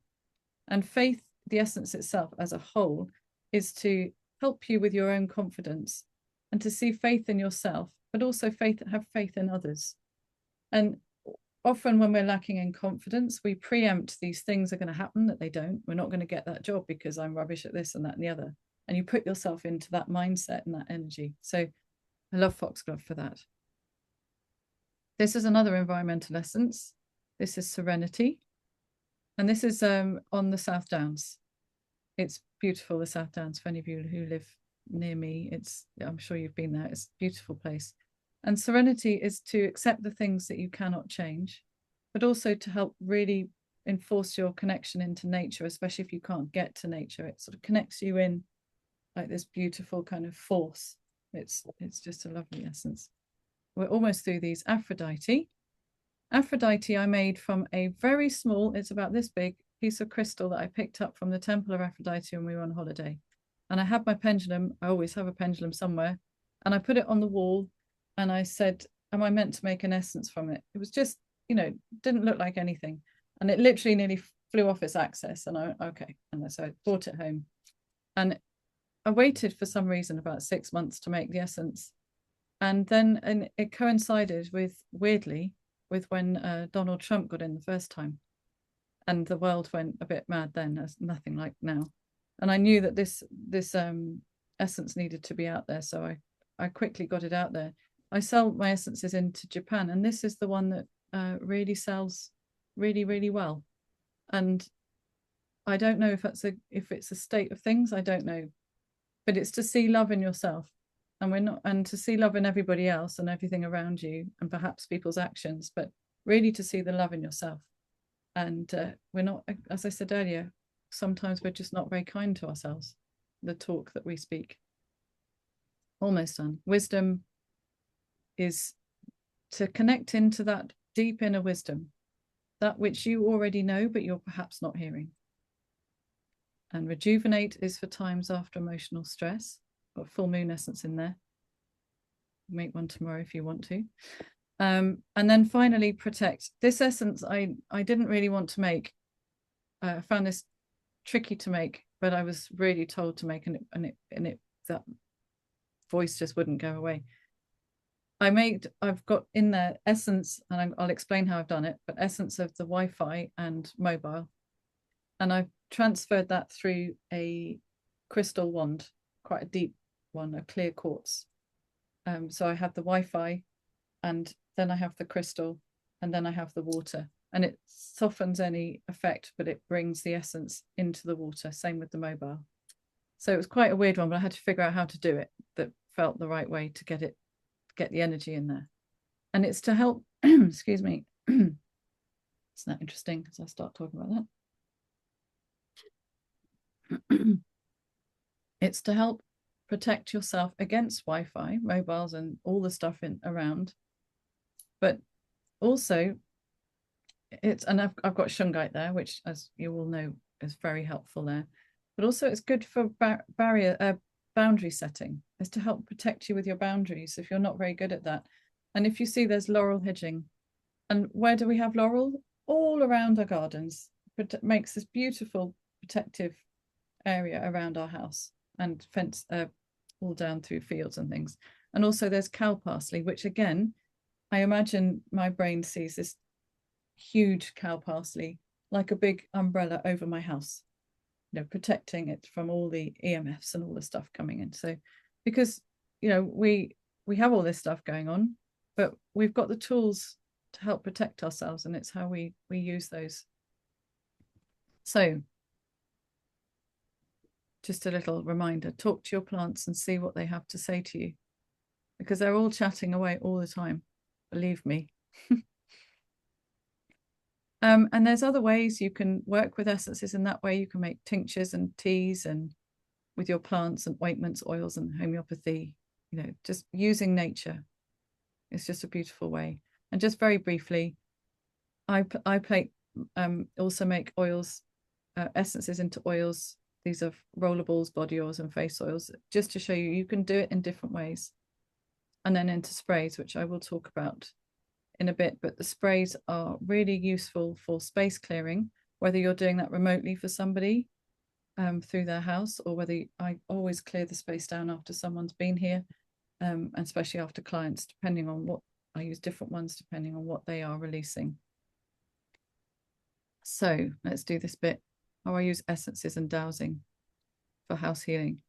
And faith, the essence itself as a whole, is to help you with your own confidence and to see faith in yourself, but also have faith in others. And often when we're lacking in confidence, we preempt these things are going to happen that they don't. We're not going to get that job because I'm rubbish at this and that and the other. And you put yourself into that mindset and that energy. So I love foxglove for that. This is another environmental essence. This is serenity. And this is on the South Downs. It's beautiful, the South Downs, for any of you who live near me. I'm sure you've been there. It's a beautiful place. And serenity is to accept the things that you cannot change, but also to help really enforce your connection into nature, especially if you can't get to nature. It sort of connects you in like this beautiful kind of force. It's just a lovely essence. We're almost through these. Aphrodite I made from a very small, it's about this big, piece of crystal that I picked up from the Temple of Aphrodite when we were on holiday. And I had my pendulum, I always have a pendulum somewhere, and I put it on the wall and I said, am I meant to make an essence from it? It was just, didn't look like anything. And it literally nearly flew off its axis. And okay. And so I brought it home. And I waited for some reason about 6 months to make the essence. And it coincided weirdly with when Donald Trump got in the first time. And the world went a bit mad then, as nothing like now. And I knew that this essence needed to be out there. So I quickly got it out there. I sell my essences into Japan, and this is the one that really sells really, really well. And I don't know if it's a state of things, I don't know. But it's to see love in yourself. And to see love in everybody else and everything around you, and perhaps people's actions, but really to see the love in yourself. And we're not, as I said earlier, sometimes we're just not very kind to ourselves, the talk that we speak. almost done. Wisdom is to connect into that deep inner wisdom, that which you already know, but you're perhaps not hearing. And rejuvenate is for times after emotional stress. Got full moon essence in there. Make one tomorrow if you want to. And then finally, protect. This essence I didn't really want to make. I found this tricky to make, but I was really told to make, and it that voice just wouldn't go away. I've got in there essence, and I'll explain how I've done it, but essence of the Wi-Fi and mobile. And I've transferred that through a crystal wand, quite a deep one, a clear quartz. So I have the Wi-Fi, and then I have the crystal, and then I have the water. And it softens any effect, but it brings the essence into the water. Same with the mobile. So it was quite a weird one, but I had to figure out how to do it that felt the right way to get the energy in there. And it's to help, excuse me, isn't that interesting as I start talking about that? It's to help protect yourself against Wi-Fi, mobiles, and all the stuff around. But also, and I've got shungite there, which, as you all know, is very helpful there. But also, it's good for boundary setting. It's to help protect you with your boundaries if you're not very good at that. And if you see, there's laurel hedging. And where do we have laurel? All around our gardens. It makes this beautiful protective area around our house, and fence all down through fields and things. And also there's cow parsley, which again, I imagine my brain sees this huge cow parsley like a big umbrella over my house, protecting it from all the EMFs and all the stuff coming in. So because we have all this stuff going on, but we've got the tools to help protect ourselves, and it's how we use those. So just a little reminder, talk to your plants and see what they have to say to you, because they're all chatting away all the time, believe me. And there's other ways you can work with essences in that way. You can make tinctures and teas and with your plants, and ointments, oils, and homeopathy, just using nature. It's just a beautiful way. And just very briefly, I also make oils, essences into oils. These are rollables, body oils, and face oils, just to show you can do it in different ways. And then into sprays, which I will talk about in a bit. But the sprays are really useful for space clearing, whether you're doing that remotely for somebody through their house, or whether I always clear the space down after someone's been here, and especially after clients, depending on what I use, different ones depending on what they are releasing. So let's do this bit. How I use essences and dowsing for house healing.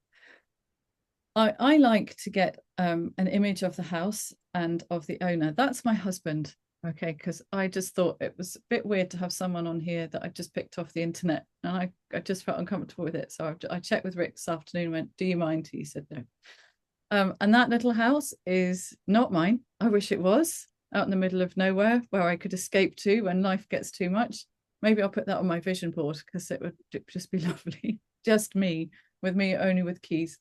I like to get an image of the house and of the owner. That's my husband, okay, because I just thought it was a bit weird to have someone on here that I just picked off the internet, and I just felt uncomfortable with it. So I checked with Rick this afternoon and went, do you mind? He said no. And that little house is not mine. I wish it was out in the middle of nowhere where I could escape to when life gets too much. Maybe I'll put that on my vision board, because it would just be lovely. Just me, with me only with keys.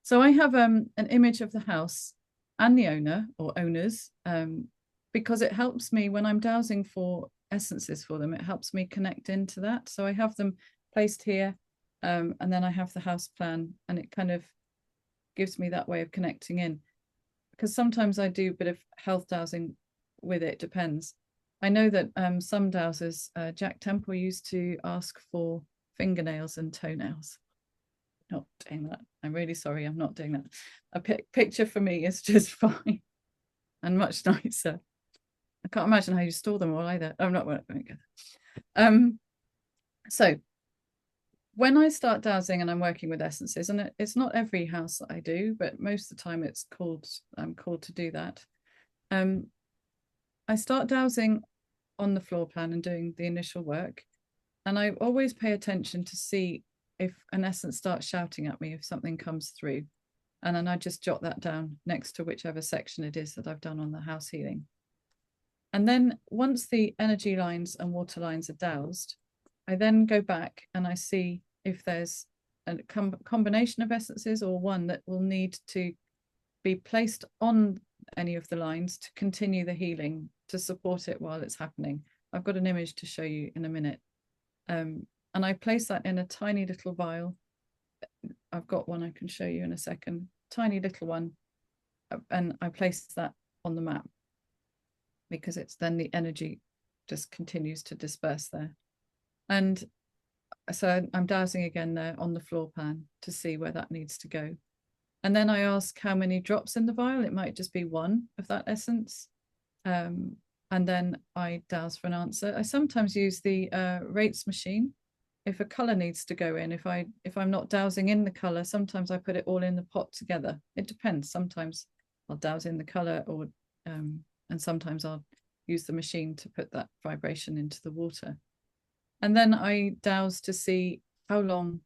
So I have an image of the house and the owner or owners, because it helps me when I'm dowsing for essences for them. It helps me connect into that. So I have them placed here, and then I have the house plan, and it kind of gives me that way of connecting in. Because sometimes I do a bit of health dowsing with it, depends. I know that some dowsers, Jack Temple used to ask for fingernails and toenails. Not doing that. I'm really sorry, I'm not doing that. A picture for me is just fine and much nicer. I can't imagine how you store them all either. I'm not going to go. So when I start dowsing and I'm working with essences, and it's not every house that I do, but most of the time I'm called to do that. I start dowsing on the floor plan and doing the initial work. And I always pay attention to see if an essence starts shouting at me, if something comes through. And then I just jot that down next to whichever section it is that I've done on the house healing. And then once the energy lines and water lines are dowsed, I then go back and I see if there's a combination of essences or one that will need to be placed on any of the lines to continue the healing, to support it while it's happening. I've got an image to show you in a minute. And I place that in a tiny little vial. I've got one I can show you in a second, tiny little one. And I place that on the map because it's then the energy just continues to disperse there. And so I'm dowsing again there on the floor plan to see where that needs to go. And then I ask how many drops in the vial. It might just be one of that essence. And then I douse for an answer. I sometimes use the rates machine. If a color needs to go in, if I'm not dowsing in the color, sometimes I put it all in the pot together. It depends. Sometimes I'll douse in the color, or and sometimes I'll use the machine to put that vibration into the water. And then I douse to see how long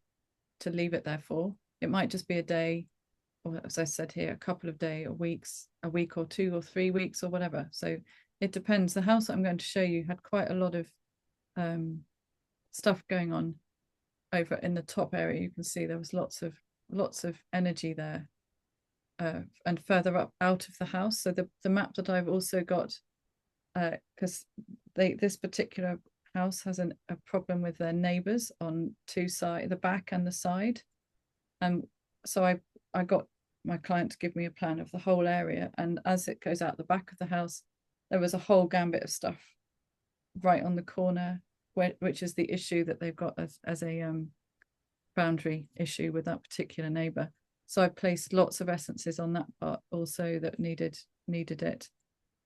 to leave it there for. It might just be a day, or as I said here, a couple of days or weeks, a week or 2 or 3 weeks or whatever. So it depends. The house I'm going to show you had quite a lot of stuff going on over in the top area. You can see there was lots of energy there, and further up out of the house. So the map that I've also got, because this particular house has a problem with their neighbors on 2 sides, the back and the side. And so I got my client to give me a plan of the whole area, and as it goes out the back of the house, there was a whole gambit of stuff right on the corner, which is the issue that they've got as a boundary issue with that particular neighbor. So I placed lots of essences on that part also that needed it.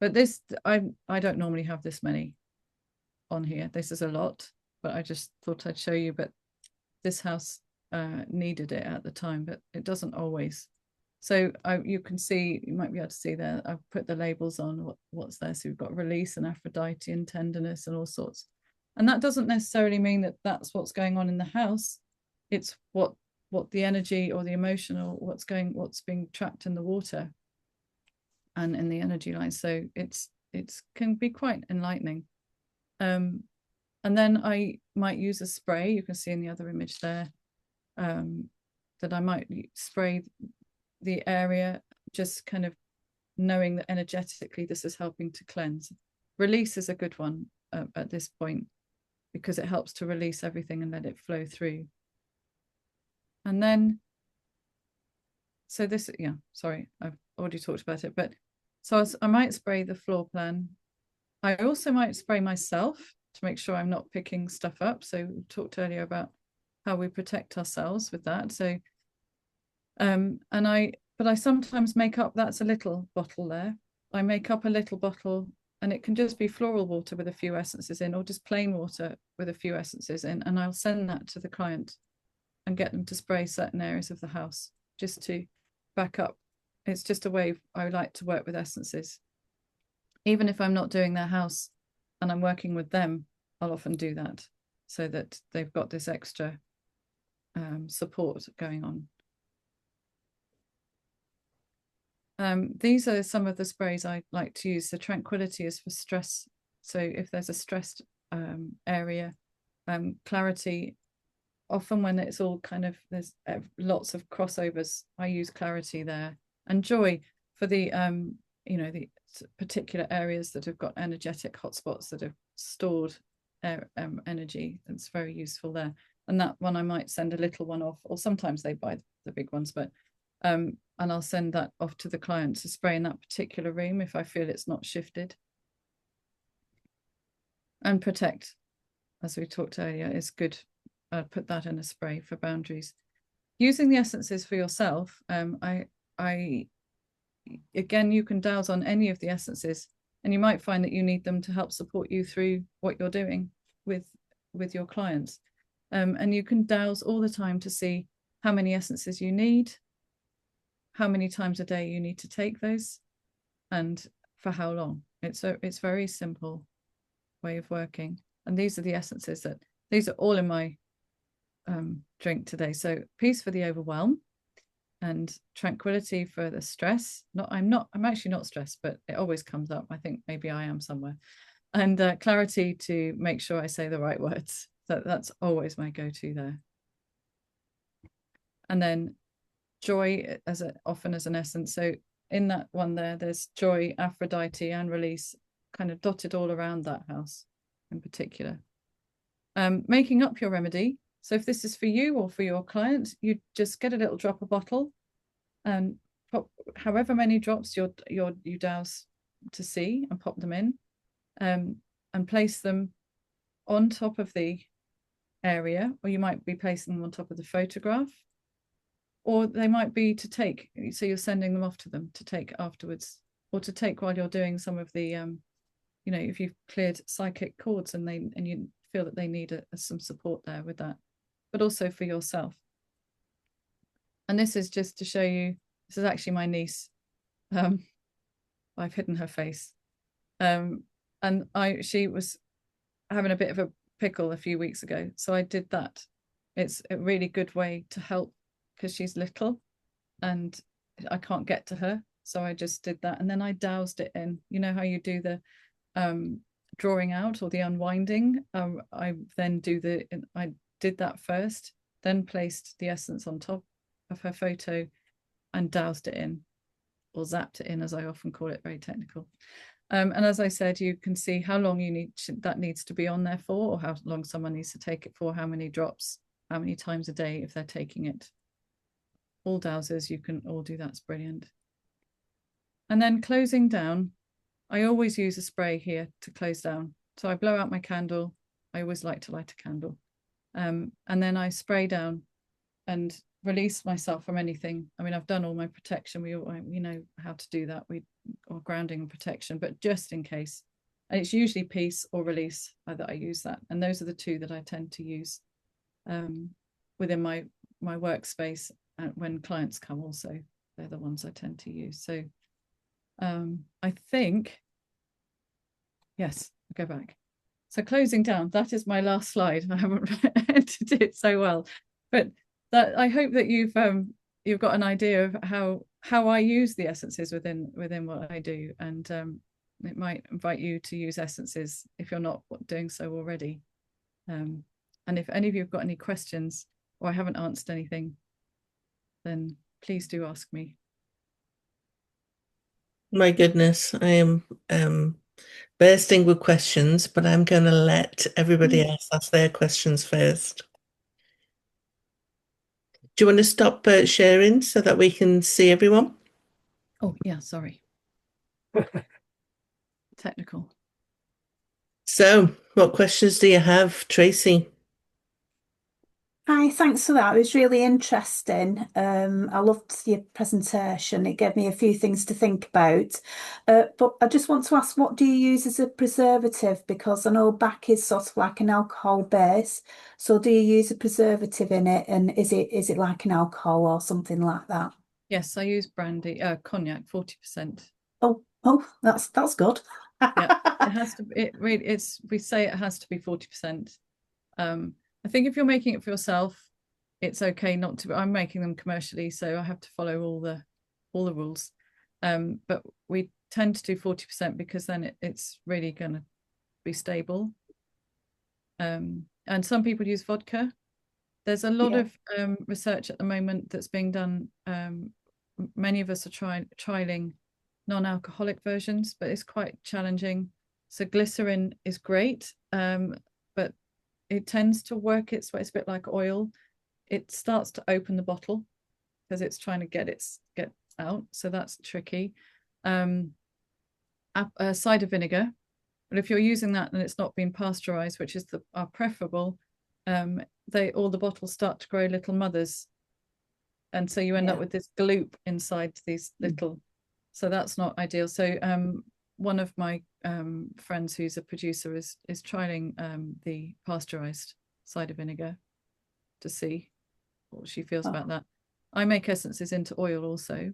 But this, I don't normally have this many on here. This is a lot, but I just thought I'd show you. But this house needed it at the time, but it doesn't always. So you can see, you might be able to see there, I've put the labels on what's there. So we've got release and Aphrodite and tenderness and all sorts. And that doesn't necessarily mean that that's what's going on in the house. It's what the energy or the emotional, what's being trapped in the water and in the energy line. So it can be quite enlightening. And then I might use a spray. You can see in the other image there that I might spray the area, just kind of knowing that energetically this is helping to cleanse. Release is a good one at this point, because it helps to release everything and let it flow through. And then, so this, yeah, sorry, I've already talked about it, but so I might spray the floor plan. I also might spray myself to make sure I'm not picking stuff up. So we talked earlier about how we protect ourselves with that. So, but I sometimes make up, that's a little bottle there. I make up a little bottle, and it can just be floral water with a few essences in, or just plain water with a few essences in. And I'll send that to the client and get them to spray certain areas of the house just to back up. It's just a way I like to work with essences. Even if I'm not doing their house and I'm working with them, I'll often do that so that they've got this extra support going on. These are some of the sprays I like to use. The Tranquility is for stress. So if there's a stressed area, Clarity, often when it's all kind of, there's lots of crossovers, I use Clarity there. And Joy for the, the particular areas that have got energetic hotspots that have stored energy. That's very useful there. And that one I might send a little one off, or sometimes they buy the big ones, but and I'll send that off to the client to spray in that particular room if I feel it's not shifted. And Protect, as we talked earlier, is good. I'd put that in a spray for boundaries. Using the essences for yourself, again, you can douse on any of the essences, and you might find that you need them to help support you through what you're doing with your clients. And you can douse all the time to see how many essences you need, how many times a day you need to take those, and for how long. It's very simple way of working. And these are the essences these are all in my drink today. So Peace for the overwhelm, and Tranquility for the stress. I'm actually not stressed, but it always comes up. I think maybe I am somewhere. And Clarity to make sure I say the right words. So that's always my go-to there. And then Joy often as an essence. So in that one there's joy, Aphrodite, and release, kind of dotted all around that house in particular. Making up your remedy. So if this is for you or for your client, you just get a little dropper bottle and pop however many drops you douse to see, and pop them in, and place them on top of the area, or you might be placing them on top of the photograph, or they might be to take, so you're sending them off to them to take afterwards, or to take while you're doing some of the if you've cleared psychic cords and you feel that they need some support there with that, but also for yourself. And this is just to show you, this is actually my niece. I've hidden her face. And she was having a bit of a pickle a few weeks ago, so I did that. It's a really good way to help, because she's little and I can't get to her, so I just did that, and then I doused it in. You know how you do the drawing out or the unwinding? I did that first, then placed the essence on top of her photo and doused it in, or zapped it in, as I often call it, very technical. And as I said, you can see how long that needs to be on there for, or how long someone needs to take it for, how many drops, how many times a day if they're taking it. All dowsers, you can all do that. It's brilliant. And then closing down, I always use a spray here to close down. So I blow out my candle. I always like to light a candle. And then I spray down and release myself from anything. I mean, I've done all my protection. We know how to do that. Or grounding and protection, but just in case. And it's usually peace or release that I use that. And those are the two that I tend to use within my workspace, and when clients come also, they're the ones I tend to use. So I think, yes, I'll go back. So closing down, that is my last slide. I haven't edited it so well, but that, I hope that you've got an idea of how I use the essences within what I do, and it might invite you to use essences if you're not doing so already. And if any of you have got any questions, or I haven't answered anything, then please do ask me. My goodness, I am bursting with questions, but I'm going to let everybody else ask their questions first. Do you want to stop sharing so that we can see everyone? Oh, yeah, sorry. Technical. So, what questions do you have, Tracy? Hi, thanks for that. It was really interesting. I loved your presentation. It gave me a few things to think about. But I just want to ask, what do you use as a preservative? Because I know back is sort of like an alcohol base. So do you use a preservative in it? And is it like an alcohol or something like that? Yes, I use brandy, cognac, 40%. Oh, that's good. Yeah, it has to. We say it has to be 40%. I think if you're making it for yourself, it's okay not to. I'm making them commercially, so I have to follow all the rules. But we tend to do 40% because then it's really going to be stable. And some people use vodka. There's a lot of research at the moment that's being done. Many of us are trialing non-alcoholic versions, but it's quite challenging. So glycerin is great, but it tends to work its way. It's a bit like oil. It starts to open the bottle because it's trying to get out. So that's tricky. Cider vinegar. But if you're using that and it's not been pasteurized, which is our preferable, all the bottles start to grow little mothers. And so you end up with this gloop inside these little, so that's not ideal. So one of my friends who's a producer is trialing the pasteurized cider vinegar to see what she feels about that. I make essences into oil also,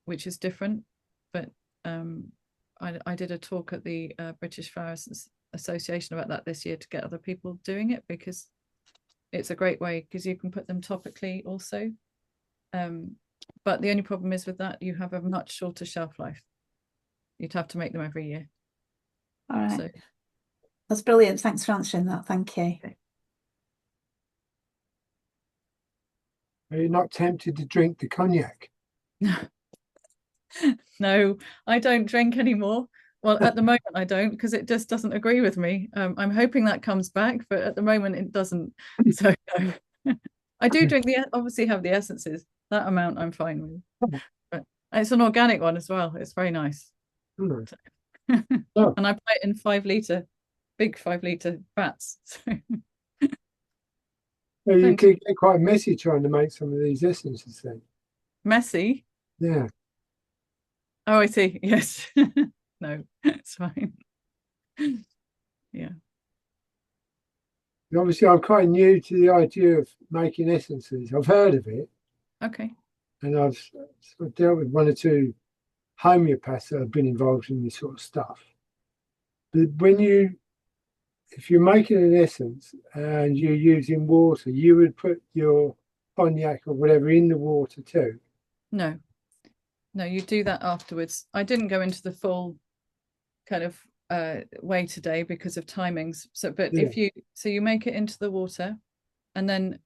which is different, but I did a talk at the British Flower Essence Association about that this year to get other people doing it, because it's a great way, because you can put them topically also. But the only problem is with that, you have a much shorter shelf life. You'd have to make them every year. All right. So, that's brilliant. Thanks for answering that. Thank you. Okay. Are you not tempted to drink the cognac? No, I don't drink anymore. Well, at the moment I don't, because it just doesn't agree with me. I'm hoping that comes back, but at the moment it doesn't. So no. I do drink obviously have the essences. That amount I'm fine with. But it's an organic one as well. It's very nice. Mm. Oh, And I buy it in 5 litre, big 5 litre vats. So well, you thank you. could get quite messy trying to make some of these essences then. Messy. Yeah. Oh, I see. Yes. No, it's fine. Yeah. And obviously, I'm quite new to the idea of making essences. I've heard of it, Okay. and I've sort of dealt with one or two homeopaths that have been involved in this sort of stuff. But if you're making an essence and you're using water, you would put your cognac or whatever in the water too. No, you do that afterwards. I didn't go into the full kind of way today because of timings. So, but Yeah. if you make it into the water, and then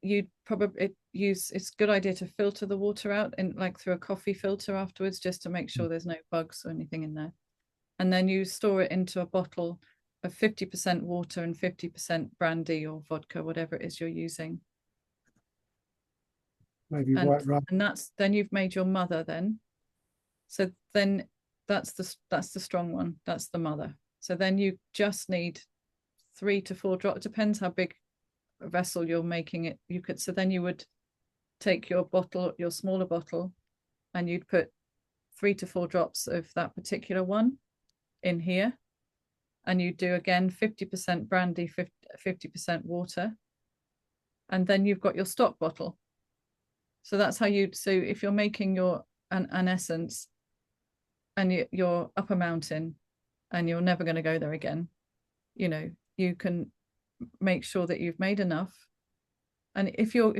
you probably it's a good idea to filter the water out in like through a coffee filter afterwards, just to make sure there's no bugs or anything in there. And then you store it into a bottle of 50% water and 50% brandy or vodka, whatever it is you're using. Maybe white rum. And then you've made your mother then. So then that's the strong one. That's the mother. So then you just need 3 to 4 drops. Depends how big a vessel you're making it. So then you would take your smaller bottle, and you'd put 3 to 4 drops of that particular one in here. And you do again 50% brandy, 50% water. And then you've got your stock bottle. So that's how so if you're making an essence and you're up a mountain and you're never going to go there again, you can make sure that you've made enough. And if you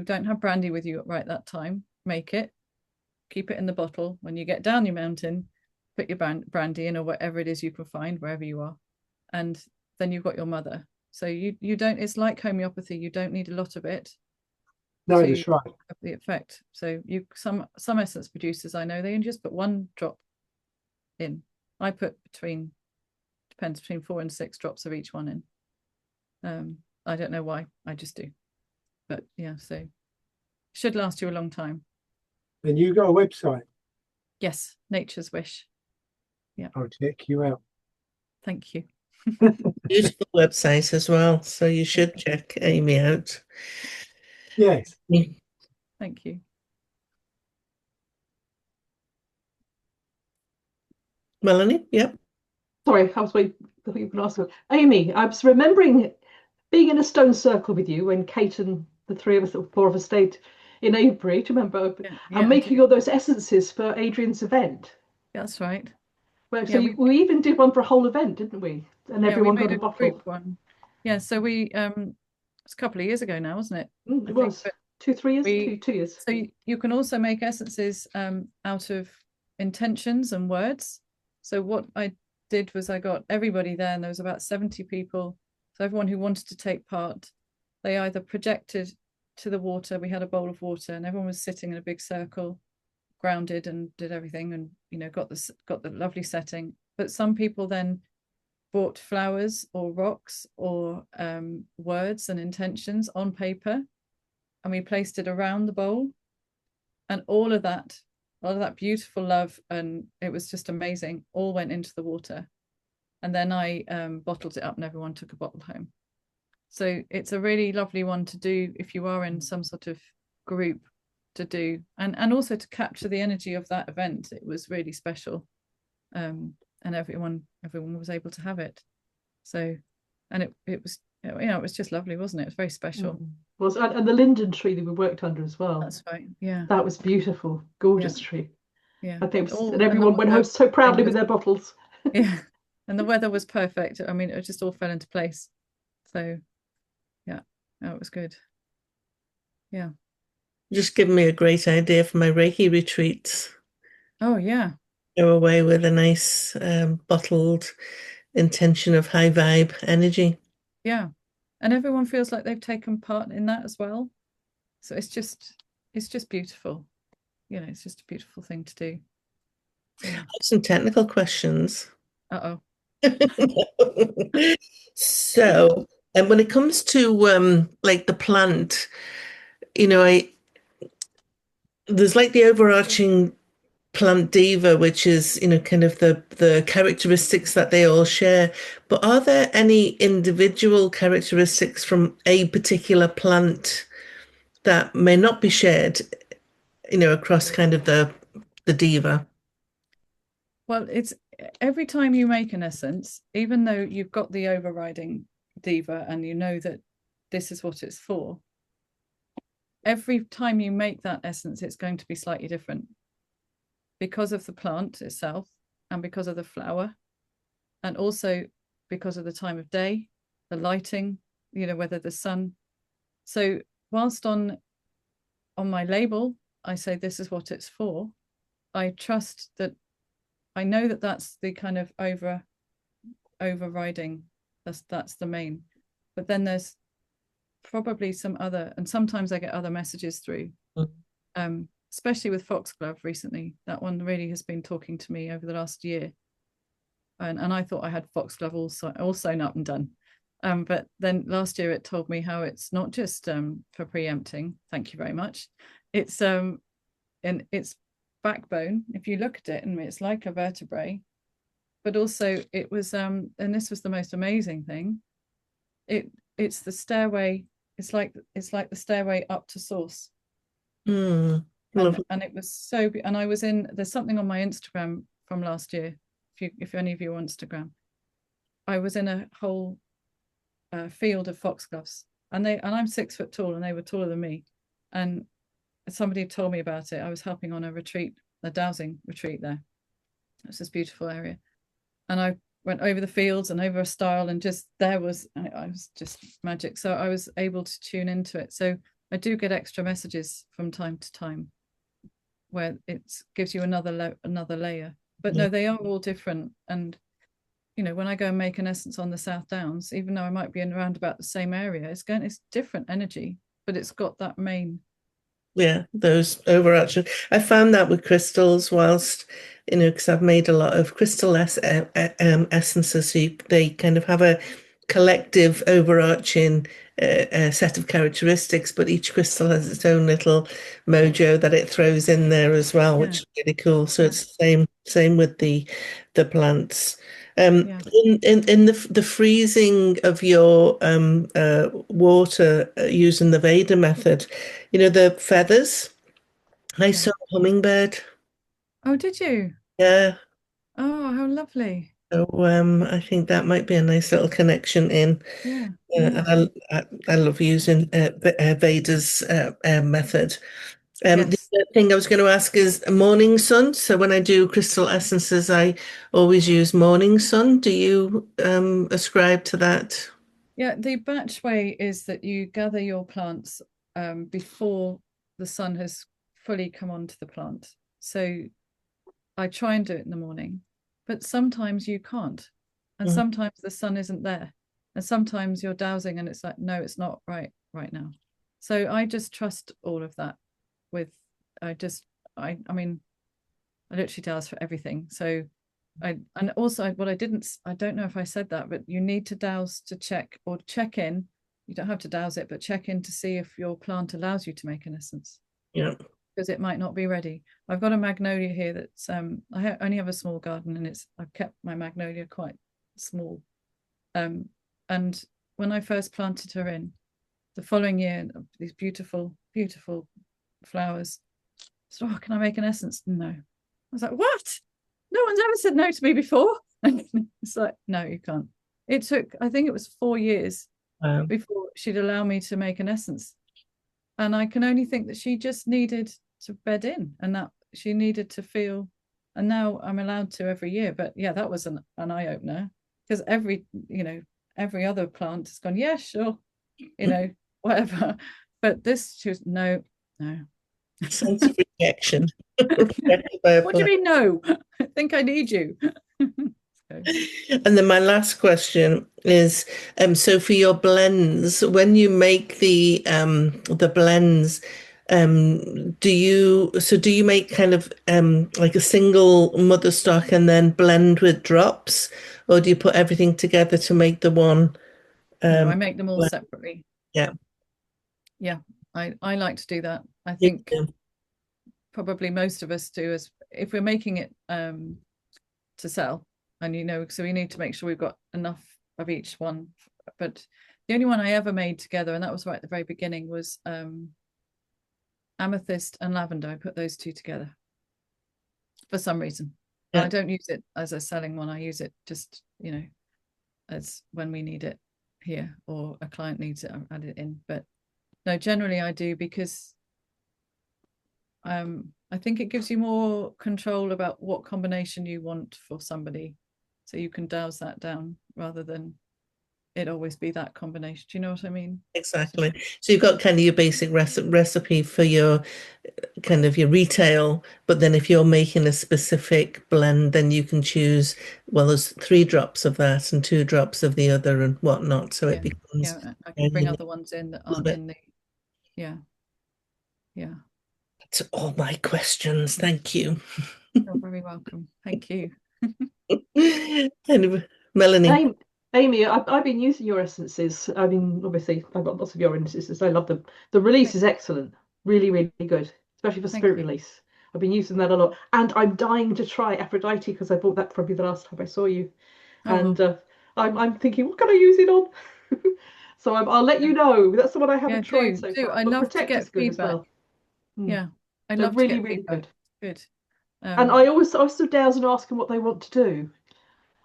don't have brandy with you right that time, make it, keep it in the bottle. When you get down your mountain, put your brandy in, or whatever it is you can find wherever you are, and then you've got your mother. So you don't, it's like homeopathy, you don't need a lot of it. No, to that's right. have the effect. So some essence producers I know, they just put 1 drop in. I put between 4 and 6 drops of each one in. I don't know why, I just do. But yeah, so should last you a long time. And you got a website? Yes, Nature's Wish. Yeah. I'll check you out. Thank you. Beautiful website as well. So you should check Amy out. Yes. Thank you. Melanie, yep. Sorry, I was waiting. I think you can ask her. Amy, I was remembering being in a stone circle with you when Kate and the 3 of us, or 4 of us, stayed in Avebury. Do you remember? Yeah, And making all those essences for Adrian's event. That's right. Well, Yeah, so we even did one for a whole event, didn't we? And everyone we made got a bottle. group one. Yeah, so we it's a couple of years ago now, wasn't it? It was 2-3 years. 2 years. So you can also make essences out of intentions and words. So what I did was I got everybody there, and there was about 70 people. So everyone who wanted to take part, they either projected to the water. We had a bowl of water, and everyone was sitting in a big circle, grounded, and did everything, and got the lovely setting. But some people then bought flowers or rocks or words and intentions on paper, and we placed it around the bowl, and all of that beautiful love, and it was just amazing, all went into the water. And then I bottled it up, and everyone took a bottle home. So it's a really lovely one to do if you are in some sort of group to do, and also to capture the energy of that event. It was really special, and everyone was able to have it. So, and it was, it was just lovely, wasn't it? It was very special. And the linden tree that we worked under as well. That's right. Yeah, that was beautiful, gorgeous tree. Yeah, I think, and everyone went home so proudly with their bottles. Yeah, and the weather was perfect. I mean, it just all fell into place. So, yeah, it was good. Yeah. Just given me a great idea for my Reiki retreats. Oh, yeah. Go away with a nice bottled intention of high vibe energy. Yeah. And everyone feels like they've taken part in that as well. So it's just beautiful. you know, it's just a beautiful thing to do. Yeah. Some technical questions. Uh-oh. So, and when it comes to like the plant, you know, there's like the overarching plant diva, which is, you know, kind of the characteristics that they all share. But are there any individual characteristics from a particular plant that may not be shared, you know, across kind of the diva? Well, it's every time you make an essence, even though you've got the overriding diva and you know that this is what it's for, every time you make that essence, it's going to be slightly different because of the plant itself and because of the flower, and also because of the time of day, the lighting, you know, whether the sun. So whilst on my label, I say this is what it's for, I trust that I know that that's the kind of overriding, that's the main. But then there's probably some other, and sometimes I get other messages through, especially with foxglove recently. That one really has been talking to me over the last year. And I thought I had foxglove all sewn up and done. But then last year it told me how it's not just for preempting. Thank you very much. It's in its backbone. If you look at it, and it's like a vertebrae, but also it was and this was the most amazing thing. It's the stairway. It's like the stairway up to source. And it was so. And I was in. There's something on my Instagram from last year. If any of you are on Instagram, I was in a whole field of foxgloves, and I'm 6 foot tall, and they were taller than me. And somebody told me about it. I was helping on a retreat, a dowsing retreat there. It's this beautiful area, and I went over the fields and over a stile, and just I was just magic. So I was able to tune into it. So I do get extra messages from time to time where it gives you another layer. But no, they are all different. And you know, when I go and make an essence on the South Downs, even though I might be in around about the same area, it's different energy, but it's got that main. Yeah, those overarching. I found that with crystals, whilst, you know, because I've made a lot of crystal essences, so they kind of have a collective overarching set of characteristics, but each crystal has its own little mojo that it throws in there as well, which is really cool. So it's the same with the plants. In the freezing of your water using the Veda method, you know, the feathers, I saw a hummingbird. Oh, did you? Yeah. Oh, how lovely. So I think that might be a nice little connection in. Yeah. And I love using Veda's method. The other thing I was going to ask is morning sun. So when I do crystal essences, I always use morning sun. Do you ascribe to that? Yeah, the batch way is that you gather your plants before the sun has fully come onto the plant. So I try and do it in the morning, but sometimes you can't. And sometimes the sun isn't there. And sometimes you're dowsing and it's like, no, it's not right now. So I just trust all of that I mean, I literally douse for everything. So and also I don't know if I said that, but you need to douse to check in. You don't have to douse it, but check in to see if your plant allows you to make an essence. Yeah. Because it might not be ready. I've got a magnolia here that's I only have a small garden, and I've kept my magnolia quite small. And when I first planted her in, the following year, these beautiful, beautiful flowers. So, oh, can I make an essence? No. I was like, what? No one's ever said no to me before. And it's like, no, you can't. It took, I think it was 4 years before she'd allow me to make an essence. And I can only think that she just needed to bed in, and that she needed to feel. And now I'm allowed to every year. But yeah, that was an eye opener, because every other plant has gone, yeah, sure, whatever. But this, she was, no. Sense of rejection. What do you mean, no? I think I need you. And then my last question is, so for your blends, when you make the blends, do you make kind of like a single mother stock and then blend with drops, or do you put everything together to make the one? No, I make them all blend? separately. Yeah. Yeah, I like to do that. I You think do. probably most of us do, as if we're making it to sell, and so we need to make sure we've got enough of each one. But the only one I ever made together, and that was right at the very beginning, was amethyst and lavender. I put those two together for some reason. Yeah. I don't use it as a selling one. I use it just, as when we need it here or a client needs it, I add it in. But no, generally I do, because I think it gives you more control about what combination you want for somebody, so you can douse that down rather than it always be that combination. Do you know what I mean? Exactly. So you've got kind of your basic recipe for your kind of your retail, but then if you're making a specific blend, then you can choose, well, there's 3 drops of that and 2 drops of the other and whatnot. So it becomes I can bring other ones in that aren't it. in the yeah. That's all my questions. Thank you. You're very welcome. Thank you. Anyway, Melanie. Amy, I've been using your essences. I mean, obviously, I've got lots of your essences. I love them. The release is excellent. Really, really good, especially for spirit release. I've been using that a lot. And I'm dying to try Aphrodite, because I bought that probably the last time I saw you. And I'm thinking, what can I use it on? So I'll let you know. That's the one I haven't tried so far. I But love to Protect get is good as feedback. well. Yeah, I They're love to really, get really feedback. good. Good. And I stood down and ask them what they want to do.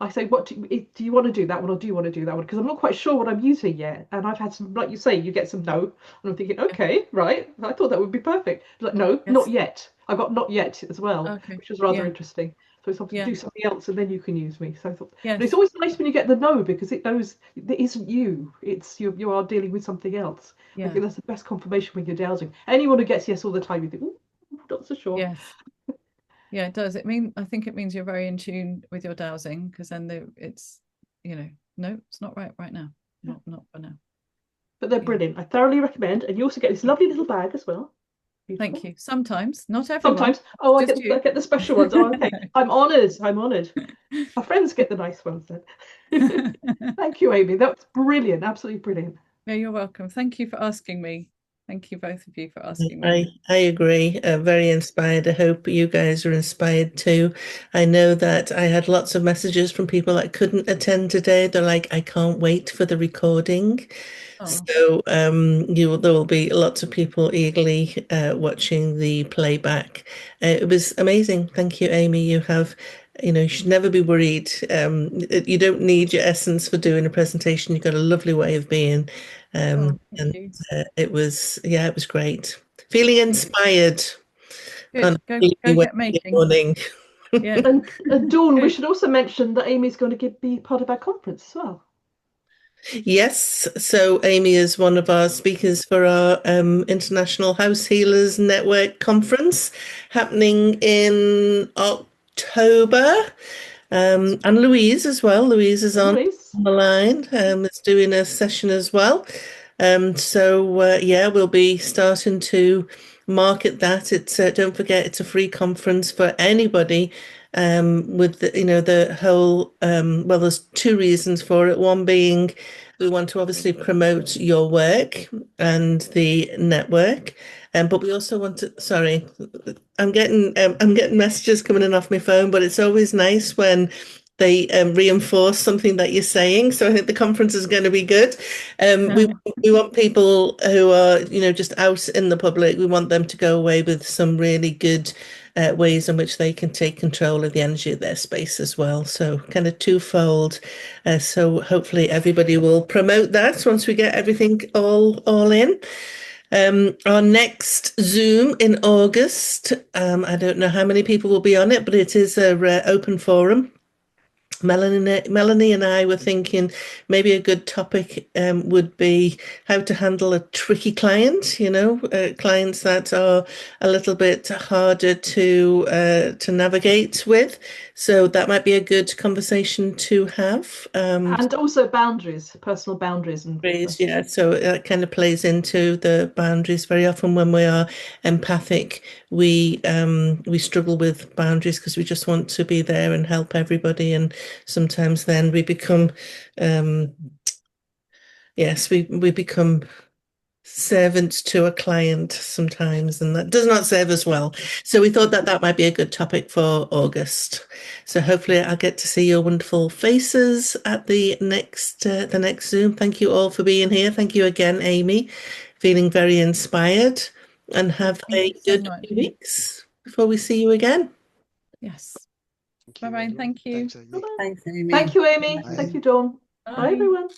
I say, what do you want to do, that one, or do you want to do that one? Because I'm not quite sure what I'm using yet. And I've had some, like you say, you get some no. And I'm thinking, okay, right. I thought that would be perfect. Like, no, not yet. I got not yet as well, which was rather interesting. So it's obviously do something else and then you can use me. So I thought, but it's always nice when you get the no, because it knows it isn't you. It's you are dealing with something else. I think that's the best confirmation when you're dowsing. Anyone who gets yes all the time, you think, oh, not so sure. Yes. Yeah, it does. I think it means you're very in tune with your dowsing, because then it's, no, it's not right now. Not for now. But they're brilliant. I thoroughly recommend. And you also get this lovely little bag as well. Beautiful. Thank you. Sometimes, not everyone. Sometimes. Oh, I get the special ones. Oh, okay. I'm honoured. My friends get the nice ones then. Thank you, Amy. That's brilliant. Absolutely brilliant. Yeah, you're welcome. Thank you for asking me. Thank you, both of you, for asking me. I agree. Very inspired. I hope you guys are inspired too. I know that I had lots of messages from people that couldn't attend today. They're like, I can't wait for the recording. So there will be lots of people eagerly watching the playback. It was amazing. Thank you, Amy. You should never be worried. You don't need your essence for doing a presentation. You've got a lovely way of being. Thank And you. it was great. Feeling inspired. Good. Go get making. Morning. Yeah. And Dawn, we should also mention that Amy's going to be part of our conference as well. Yes, so Amy is one of our speakers for our International House Healers Network conference happening in October. And Louise as well. Louise is on the line, is doing a session as well. So we'll be starting to market that. It's don't forget, it's a free conference for anybody. With the whole there's 2 reasons for it. One being we want to obviously promote your work and the network, but we also want to. Sorry, I'm getting messages coming in off my phone, but it's always nice when they reinforce something that you're saying. So I think the conference is going to be good. We want people who are just out in the public. We want them to go away with some really good ways in which they can take control of the energy of their space as well. So kind of twofold. So hopefully everybody will promote that once we get everything all in. Our next Zoom in August, I don't know how many people will be on it, but it is a open forum. Melanie and I were thinking maybe a good topic would be how to handle a tricky client, clients that are a little bit harder to navigate with. So that might be a good conversation to have. And also boundaries, personal boundaries and Yeah, so that kind of plays into the boundaries. Very often when we are empathic, we struggle with boundaries because we just want to be there and help everybody, and sometimes then we become yes, we become servants to a client sometimes, and that does not serve us well. So we thought that that might be a good topic for August. So hopefully I'll get to see your wonderful faces at the next Zoom. Thank you all for being here. Thank you again, Amy. Feeling very inspired, and have Thank a you so good much. 2 weeks before we see you again. Yes. Thank you, Bye-bye. everyone. Thank you. Thanks, Amy. Thanks, Amy. thank you, Amy. Bye. Thank you, Dawn. Bye, Bye. everyone.